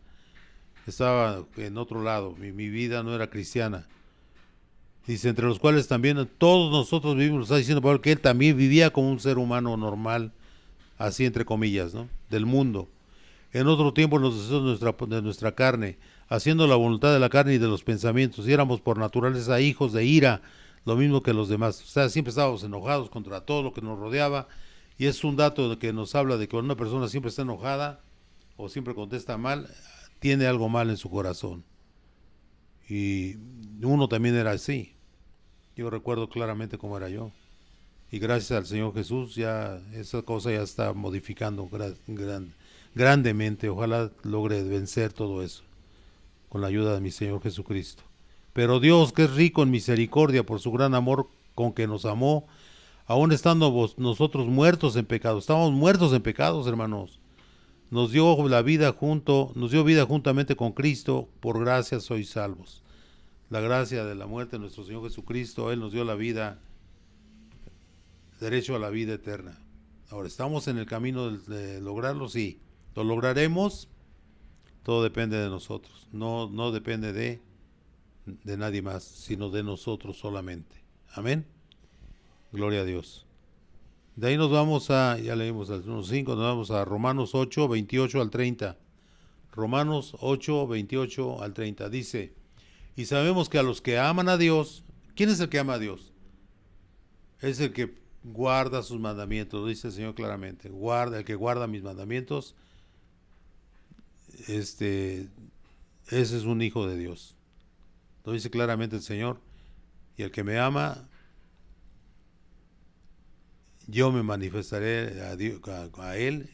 S1: Estaba en otro lado, mi vida no era cristiana. Dice, entre los cuales también todos nosotros vivimos, está diciendo Pablo que él también vivía como un ser humano normal, así entre comillas, ¿no? Del mundo. En otro tiempo en los deseos de nuestra carne, haciendo la voluntad de la carne y de los pensamientos, y éramos por naturaleza hijos de ira, lo mismo que los demás. O sea, siempre estábamos enojados contra todo lo que nos rodeaba, y es un dato que nos habla de que cuando una persona siempre está enojada o siempre contesta mal, tiene algo mal en su corazón. Y uno también era así. Yo recuerdo claramente cómo era yo. Y gracias al Señor Jesús ya esa cosa ya está modificando grandemente. Ojalá logre vencer todo eso con la ayuda de mi Señor Jesucristo. Pero Dios, que es rico en misericordia por su gran amor con que nos amó, aún estando nosotros muertos en pecado, estábamos muertos en pecados, hermanos, nos dio vida juntamente con Cristo, por gracia sois salvos. La gracia de la muerte de nuestro Señor Jesucristo, Él nos dio la vida, derecho a la vida eterna. Ahora, ¿estamos en el camino de lograrlo? Sí. ¿Lo lograremos? Todo depende de nosotros. No depende de nadie más, sino de nosotros solamente. Amén. Gloria a Dios. De ahí nos vamos ya leímos al 1.5, nos vamos a Romanos 8, 28 al 30. Romanos 8, 28 al 30. Dice, y sabemos que a los que aman a Dios, ¿quién es el que ama a Dios? Es el que guarda sus mandamientos, lo dice el Señor claramente. El que guarda mis mandamientos, ese es un hijo de Dios. Lo dice claramente el Señor. Y el que me ama, yo me manifestaré a Él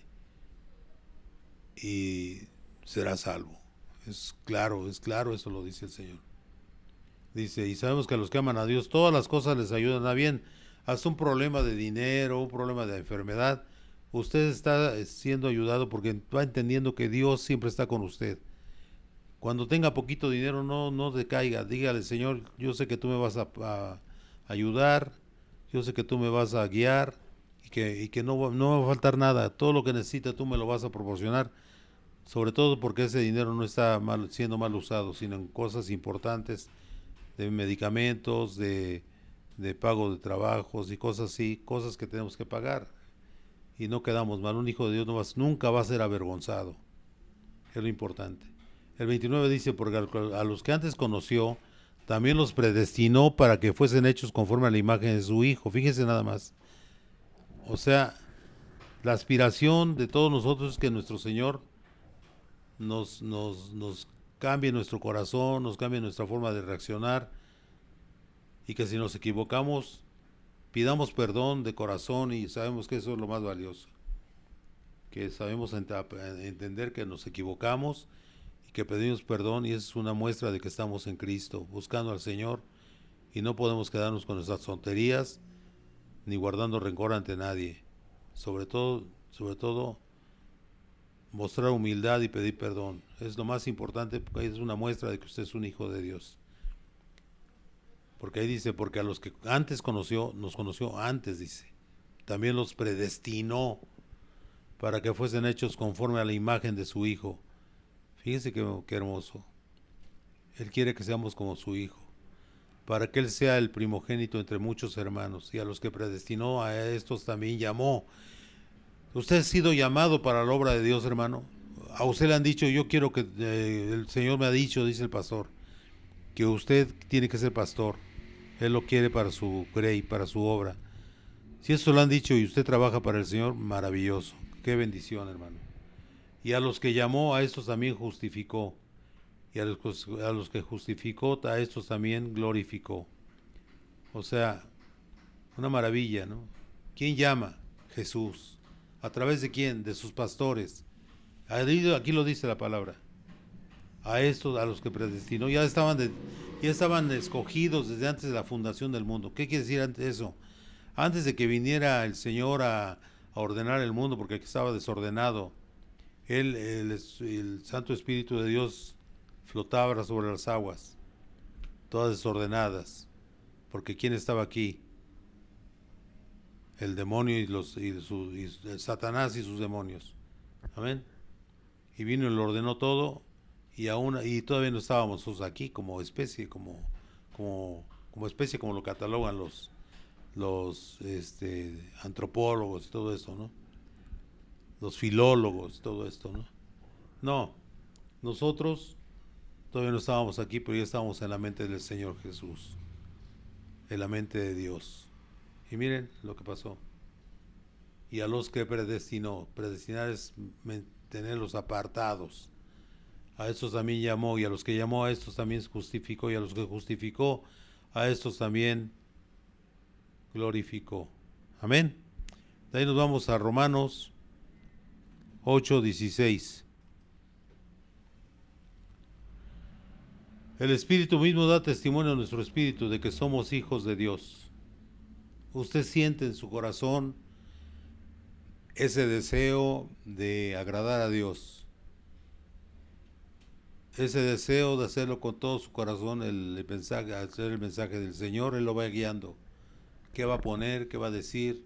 S1: y será salvo. Es claro, eso lo dice el Señor. Dice, y sabemos que a los que aman a Dios, todas las cosas les ayudan a bien. Hasta un problema de dinero, un problema de enfermedad, usted está siendo ayudado porque va entendiendo que Dios siempre está con usted. Cuando tenga poquito dinero, no decaiga. Dígale, Señor, yo sé que tú me vas a ayudar, yo sé que tú me vas a guiar y que no me va a faltar nada. Todo lo que necesita tú me lo vas a proporcionar. Sobre todo porque ese dinero no está siendo mal usado, sino en cosas importantes de medicamentos, de pago de trabajos y cosas así, cosas que tenemos que pagar. Y no quedamos mal. Un hijo de Dios nunca va a ser avergonzado. Es lo importante. El 29 dice, porque a los que antes conoció, también los predestinó para que fuesen hechos conforme a la imagen de su Hijo. Fíjense nada más. O sea, la aspiración de todos nosotros es que nuestro Señor nos cambie nuestro corazón, nos cambie nuestra forma de reaccionar, y que si nos equivocamos, pidamos perdón de corazón, y sabemos que eso es lo más valioso. Que sabemos entender que nos equivocamos y que pedimos perdón, y eso es una muestra de que estamos en Cristo, buscando al Señor, y no podemos quedarnos con nuestras tonterías ni guardando rencor ante nadie. Sobre todo, mostrar humildad y pedir perdón. Es lo más importante, porque es una muestra de que usted es un hijo de Dios. Porque ahí dice, porque a los que antes nos conoció antes, dice. También los predestinó para que fuesen hechos conforme a la imagen de su Hijo. Fíjense qué hermoso. Él quiere que seamos como su Hijo, para que Él sea el primogénito entre muchos hermanos, y a los que predestinó, a estos también llamó. Usted ha sido llamado para la obra de Dios, hermano. A usted le han dicho, yo quiero que, el Señor me ha dicho, dice el pastor, que usted tiene que ser pastor. Él lo quiere para su grey, para su obra. Si eso lo han dicho y usted trabaja para el Señor, maravilloso. Qué bendición, hermano. Y a los que llamó, a estos también justificó. Y a los que justificó, a estos también glorificó. O sea, una maravilla, ¿no? ¿Quién llama? Jesús. ¿A través de quién? De sus pastores. Aquí lo dice la palabra. A estos, a los que predestinó, ya estaban escogidos desde antes de la fundación del mundo. ¿Qué quiere decir antes eso? Antes de que viniera el Señor a ordenar el mundo, porque estaba desordenado, el Santo Espíritu de Dios flotaba sobre las aguas, todas desordenadas, porque ¿quién estaba aquí? El demonio y Satanás y sus demonios. Amén. Y vino y lo ordenó todo, y todavía no estábamos nosotros aquí como especie, como especie, como lo catalogan los antropólogos y todo esto, ¿no? Los filólogos, todo esto, ¿no? No, nosotros todavía no estábamos aquí, pero ya estábamos en la mente del Señor Jesús, en la mente de Dios. Y miren lo que pasó. Y a los que predestinó, predestinar es tenerlos apartados. A estos también llamó, y a los que llamó a estos también justificó, y a los que justificó a estos también glorificó. Amén. De ahí nos vamos a Romanos 8:16. El Espíritu mismo da testimonio a nuestro espíritu de que somos hijos de Dios. Usted siente en su corazón ese deseo de agradar a Dios, ese deseo de hacerlo con todo su corazón, el mensaje, hacer el mensaje del Señor. Él lo va guiando. ¿Qué va a poner? ¿Qué va a decir?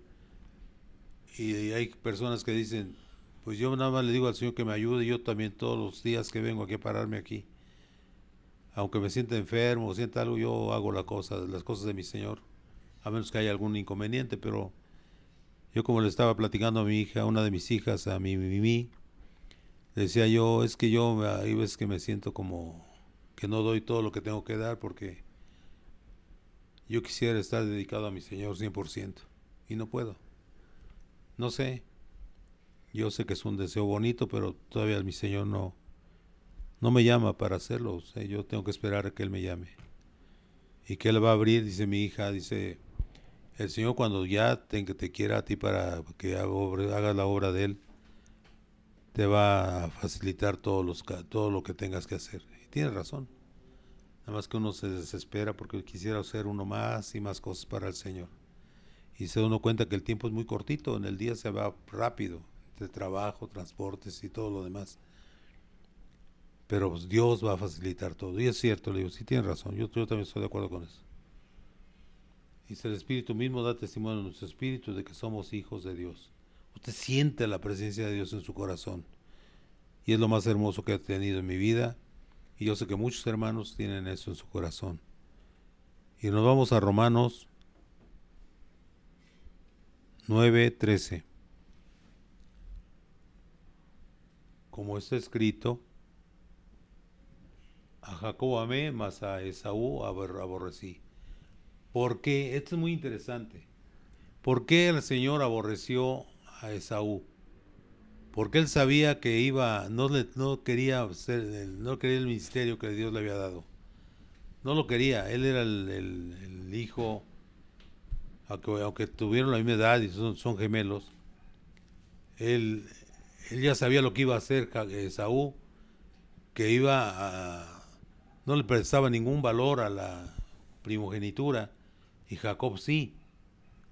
S1: Y hay personas que dicen, pues yo nada más le digo al Señor que me ayude. Yo también todos los días que vengo aquí a pararme aquí, aunque me sienta enfermo o sienta algo, yo hago las cosas de mi Señor, a menos que haya algún inconveniente. Pero yo, como le estaba platicando a mi hija, a una de mis hijas, a Mimi, le decía yo, es que yo hay veces que me siento como que no doy todo lo que tengo que dar, porque yo quisiera estar dedicado a mi Señor 100% y no puedo. No sé, yo sé que es un deseo bonito, pero todavía mi Señor no me llama para hacerlo. O sea, yo tengo que esperar a que Él me llame. Y que Él va a abrir, dice mi hija, dice, el Señor cuando ya te quiera a ti para que hagas la obra de Él, te va a facilitar todo lo que tengas que hacer. Y tienes razón. Nada más que uno se desespera porque quisiera hacer uno más y más cosas para el Señor. Y se da uno cuenta que el tiempo es muy cortito, en el día se va rápido, de trabajo, transportes y todo lo demás. Pero pues Dios va a facilitar todo. Y es cierto, le digo, sí tienes razón, yo también estoy de acuerdo con eso. Y el Espíritu mismo da testimonio a nuestro espíritu de que somos hijos de Dios. Usted siente la presencia de Dios en su corazón. Y es lo más hermoso que he tenido en mi vida. Y yo sé que muchos hermanos tienen eso en su corazón. Y nos vamos a Romanos 9:13. Como está escrito, a Jacob amé, mas a Esaú aborrecí. ¿Por qué? Esto es muy interesante. ¿Por qué el Señor aborreció a Esaú? Porque él sabía que no quería no quería el ministerio que Dios le había dado. No lo quería. Él era el hijo, aunque tuvieron la misma edad y son gemelos. Él, él ya sabía lo que iba a hacer Esaú, que no le prestaba ningún valor a la primogenitura, y Jacob sí,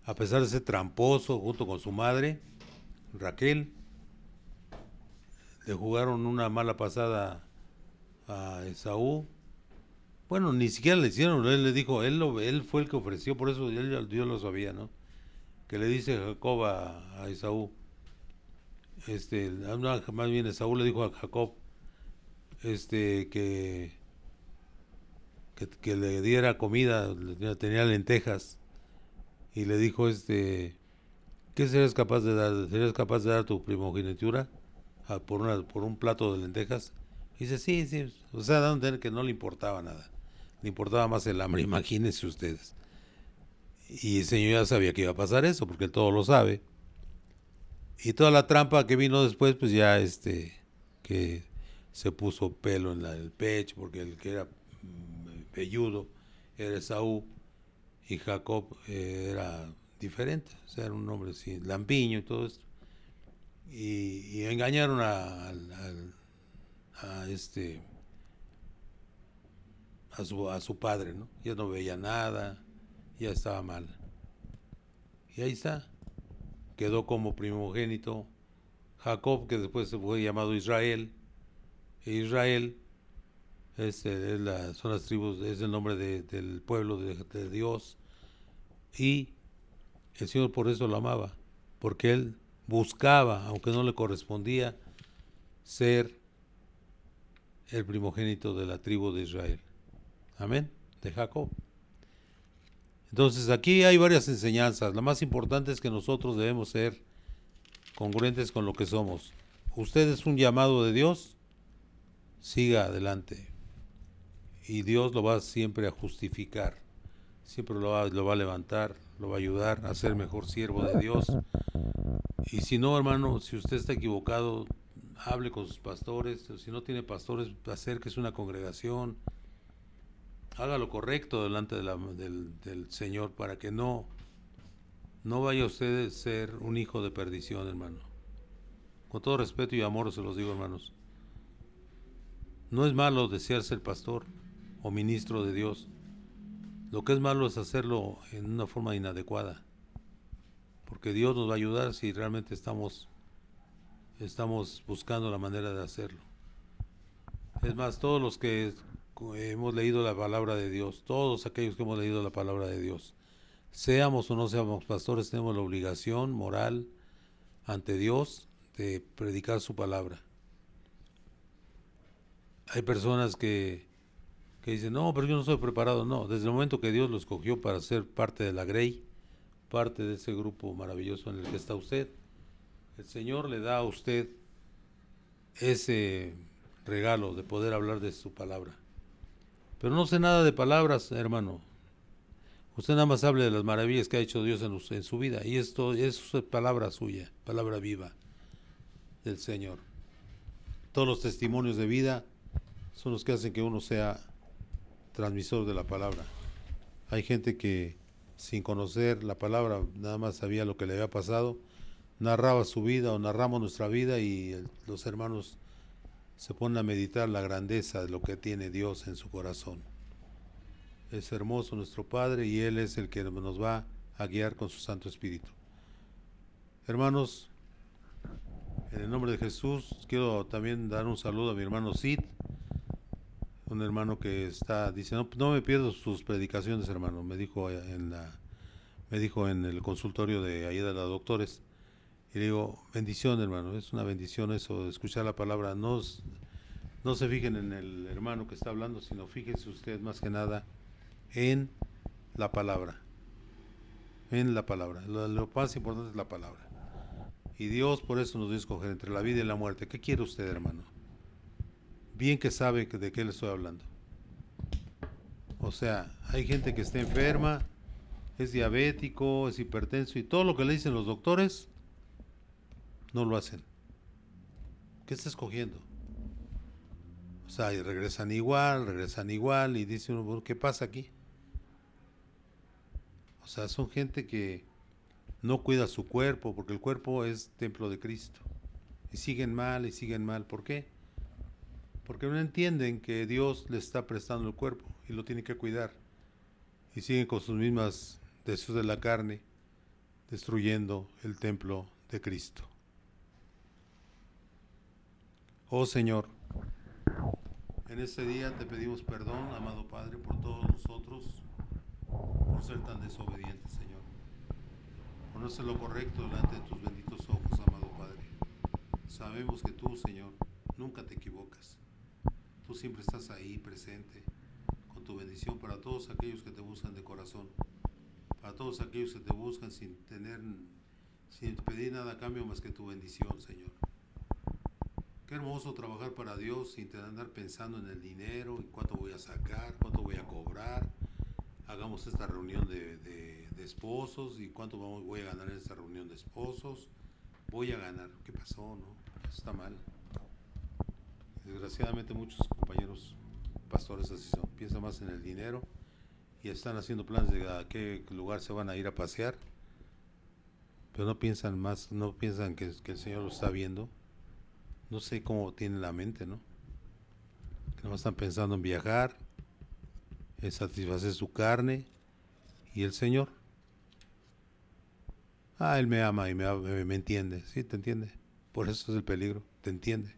S1: a pesar de ser tramposo junto con su madre, Raquel. Le jugaron una mala pasada a Esaú. Bueno, ni siquiera le hicieron, él le dijo, él fue el que ofreció, por eso Dios lo sabía, ¿no? Que le dice Jacob a Esaú, más bien Esaú le dijo a Jacob, que le diera comida, tenía lentejas, y le dijo, ¿qué serías capaz de dar? ¿Serías capaz de dar tu primogenitura por un plato de lentejas? Y dice, sí, sí. O sea, dando a entender que no le importaba nada. Le importaba más el hambre, imagínense ustedes. Y el Señor ya sabía que iba a pasar eso, porque Él todo lo sabe. Y toda la trampa que vino después, pues ya que se puso pelo en el pecho, porque el que era velludo era Esaú, y Jacob era diferente, o sea, era un hombre así, lampiño y todo esto. Y engañaron a este a su padre, ¿no? Ya no veía nada, ya estaba mal. Y ahí está, quedó como primogénito Jacob, que después se fue llamado Israel. E Israel son las tribus, es el nombre del pueblo de Dios. Y el Señor por eso lo amaba, porque Él buscaba, aunque no le correspondía, ser el primogénito de la tribu de Israel. Amén, de Jacob. Entonces aquí hay varias enseñanzas. La más importante es que nosotros debemos ser congruentes con lo que somos. Usted es un llamado de Dios, siga adelante. Y Dios lo va siempre a justificar. Siempre lo va a levantar, lo va a ayudar a ser mejor siervo de Dios. Y si no, hermano, si usted está equivocado, hable con sus pastores. Si no tiene pastores, acérquese a una congregación. Haga lo correcto delante del Señor para que no vaya usted a ser un hijo de perdición, hermano. Con todo respeto y amor se los digo, hermanos. No es malo desear ser pastor o ministro de Dios. Lo que es malo es hacerlo en una forma inadecuada. Porque Dios nos va a ayudar si realmente estamos buscando la manera de hacerlo. Es más, todos los que hemos leído la palabra de Dios, todos aquellos que hemos leído la palabra de Dios, seamos o no seamos pastores, tenemos la obligación moral ante Dios de predicar su palabra. Hay personas que dicen, no, pero yo no soy preparado. No, desde el momento que Dios lo escogió para ser parte de la Grey, parte de ese grupo maravilloso en el que está usted, el Señor le da a usted ese regalo de poder hablar de su palabra. Pero no sé nada de palabras, hermano. Usted nada más hable de las maravillas que ha hecho Dios en su vida. Y esto es palabra suya, palabra viva del Señor. Todos los testimonios de vida son los que hacen que uno sea transmisor de la palabra. Hay gente que sin conocer la palabra nada más sabía lo que le había pasado, narraba su vida o narramos nuestra vida y los hermanos se ponen a meditar la grandeza de lo que tiene Dios en su corazón. Es hermoso nuestro Padre y Él es el que nos va a guiar con su Santo Espíritu. Hermanos, en el nombre de Jesús quiero también dar un saludo a mi hermano Sid, un hermano que dice, no me pierdo sus predicaciones, hermano, me dijo en el consultorio de ahí de la doctores. Y le digo, bendición, hermano, es una bendición eso, de escuchar la palabra. No se fijen en el hermano que está hablando, sino fíjense usted más que nada en la palabra. En la palabra. Lo más importante es la palabra. Y Dios por eso nos dio a escoger entre la vida y la muerte. ¿Qué quiere usted, hermano? Bien que sabe de qué le estoy hablando. O sea, hay gente que está enferma, es diabético, es hipertenso y todo lo que le dicen los doctores, no lo hacen. ¿Qué está escogiendo? O sea, y regresan igual y dicen, bueno, ¿qué pasa aquí? O sea, son gente que no cuida su cuerpo porque el cuerpo es templo de Cristo. Y siguen mal y siguen mal. ¿Por qué? Porque no entienden que Dios les está prestando el cuerpo y lo tiene que cuidar. Y siguen con sus mismas deseos de la carne, destruyendo el templo de Cristo. Oh Señor, en este día te pedimos perdón, amado Padre, por todos nosotros, por ser tan desobedientes, Señor. Por no hacer lo correcto delante de tus benditos ojos, amado Padre. Sabemos que tú, Señor, nunca te equivocas. Tú siempre estás ahí presente, con tu bendición para todos aquellos que te buscan de corazón. Para todos aquellos que te buscan sin pedir nada a cambio más que tu bendición, Señor. Qué hermoso trabajar para Dios sin andar pensando en el dinero, en cuánto voy a sacar, cuánto voy a cobrar. hagamos esta reunión de esposos y cuánto voy a ganar en esta reunión de esposos. Voy a ganar. ¿Qué pasó? No, eso está mal. Desgraciadamente muchos compañeros pastores así son. Piensan más en el dinero y están haciendo planes de a qué lugar se van a ir a pasear, pero no piensan más, no piensan que el Señor lo está viendo. No sé cómo tienen la mente, ¿no? Que no están pensando en viajar, en satisfacer su carne y el Señor. Ah, Él me ama y me entiende. Sí, te entiende. Por eso es el peligro, te entiende.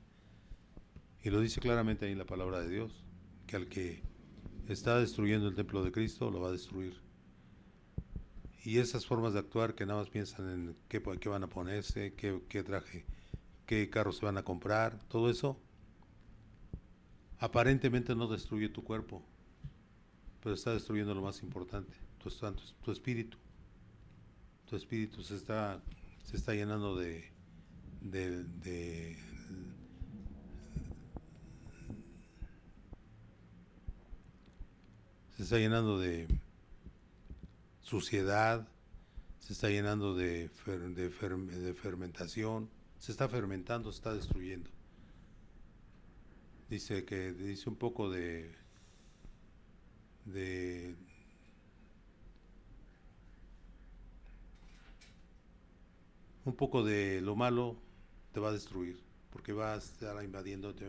S1: Y lo dice claramente ahí en la palabra de Dios, que al que está destruyendo el templo de Cristo lo va a destruir. Y esas formas de actuar que nada más piensan en qué van a ponerse, qué traje, qué carro se van a comprar, todo eso aparentemente no destruye tu cuerpo, pero está destruyendo lo más importante, tu espíritu. Tu espíritu se está llenando de se está llenando de suciedad, se está llenando de fermentación, se está fermentando, se está destruyendo. Dice un poco de un poco de lo malo te va a destruir, porque va a estar invadiéndote,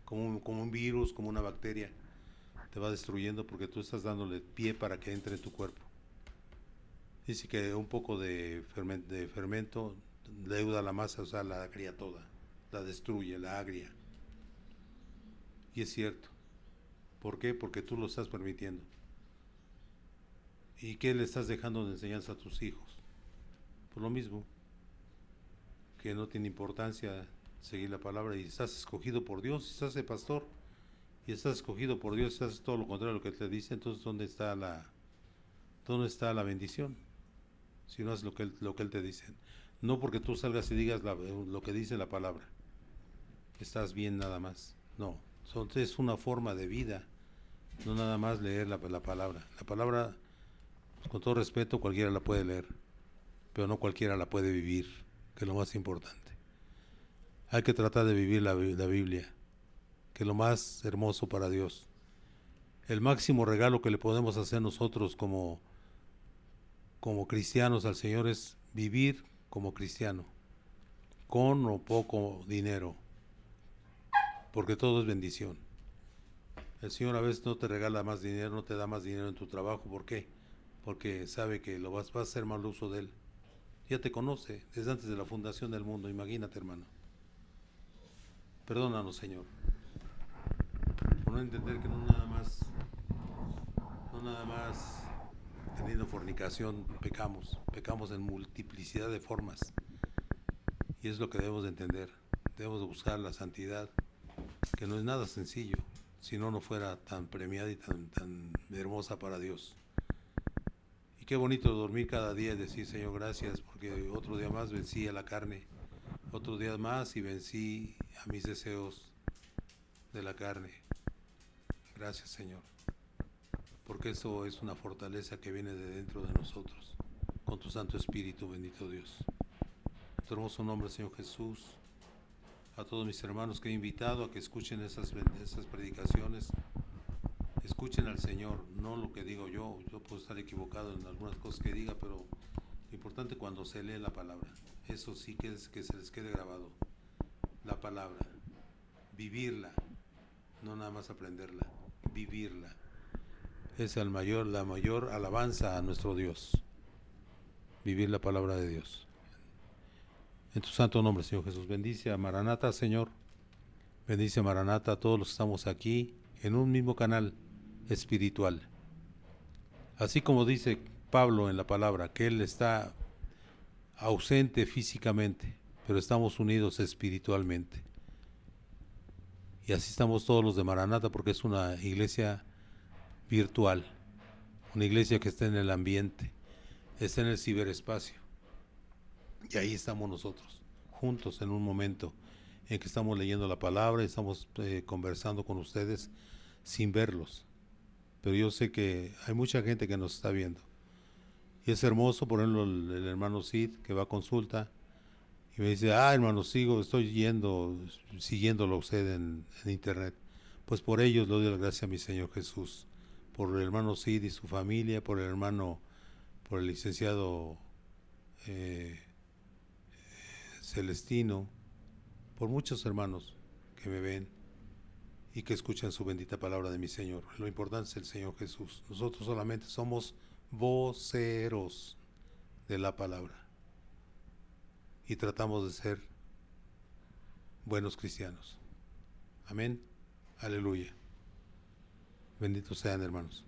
S1: como un virus, como una bacteria, te va destruyendo porque tú estás dándole pie para que entre en tu cuerpo. Dice que un poco de fermento leuda la masa, o sea, la agria toda, la destruye, la agria. Y es cierto. ¿Por qué? Porque tú lo estás permitiendo. ¿Y qué le estás dejando de enseñanza a tus hijos? Por lo mismo, que no tiene importancia seguir la palabra y estás escogido por Dios, estás de pastor y estás escogido por Dios, estás todo lo contrario a lo que Él te dice, entonces ¿dónde está la bendición? Si no es lo que Él te dice. No porque tú salgas y digas lo que dice la palabra, estás bien nada más. No, es una forma de vida, no nada más leer la palabra. La palabra, pues, con todo respeto, cualquiera la puede leer, pero no cualquiera la puede vivir, que es lo más importante. Hay que tratar de vivir la Biblia, que es lo más hermoso para Dios. El máximo regalo que le podemos hacer nosotros como cristianos al Señor es vivir como cristiano, con o poco dinero, porque todo es bendición. El Señor a veces no te regala más dinero, no te da más dinero en tu trabajo. ¿Por qué? Porque sabe que vas a hacer mal uso de él. Ya te conoce desde antes de la fundación del mundo, imagínate, hermano. Perdónanos, Señor, por no entender que no nada más teniendo fornicación pecamos en multiplicidad de formas. Y es lo que debemos de entender. Debemos de buscar la santidad, que no es nada sencillo, si no fuera tan premiada y tan hermosa para Dios. Y qué bonito dormir cada día y decir, Señor, gracias, porque otro día más vencí a la carne, otro día más y vencí a mis deseos de la carne. Gracias, Señor, porque eso es una fortaleza que viene de dentro de nosotros, con tu Santo Espíritu, bendito Dios. En tu hermoso nombre, Señor Jesús, a todos mis hermanos que he invitado a que escuchen esas predicaciones, escuchen al Señor, no lo que digo yo. Yo puedo estar equivocado en algunas cosas que diga, pero lo importante cuando se lee la palabra, eso sí que se les quede grabado. La palabra, vivirla, no nada más aprenderla, vivirla. Es la mayor alabanza a nuestro Dios, vivir la palabra de Dios. En tu santo nombre, Señor Jesús, bendice a Maranata, Señor. Bendice a Maranata, a todos los que estamos aquí en un mismo canal espiritual. Así como dice Pablo en la palabra, que Él está ausente físicamente, pero estamos unidos espiritualmente. Y así estamos todos los de Maranata, porque es una iglesia virtual, una iglesia que está en el ambiente, está en el ciberespacio. Y ahí estamos nosotros, juntos en un momento en que estamos leyendo la palabra y estamos conversando con ustedes sin verlos, pero yo sé que hay mucha gente que nos está viendo. Y es hermoso, por ejemplo, el hermano Cid que va a consulta y me dice, hermano, estoy siguiéndolo a usted en internet. Pues por ellos le doy la gracia a mi Señor Jesús, por el hermano Cid y su familia, por el licenciado eh, Celestino, por muchos hermanos que me ven y que escuchan su bendita palabra de mi Señor. Lo importante es el Señor Jesús. Nosotros solamente somos voceros de la palabra y tratamos de ser buenos cristianos. Amén. Aleluya. Benditos sean, hermanos.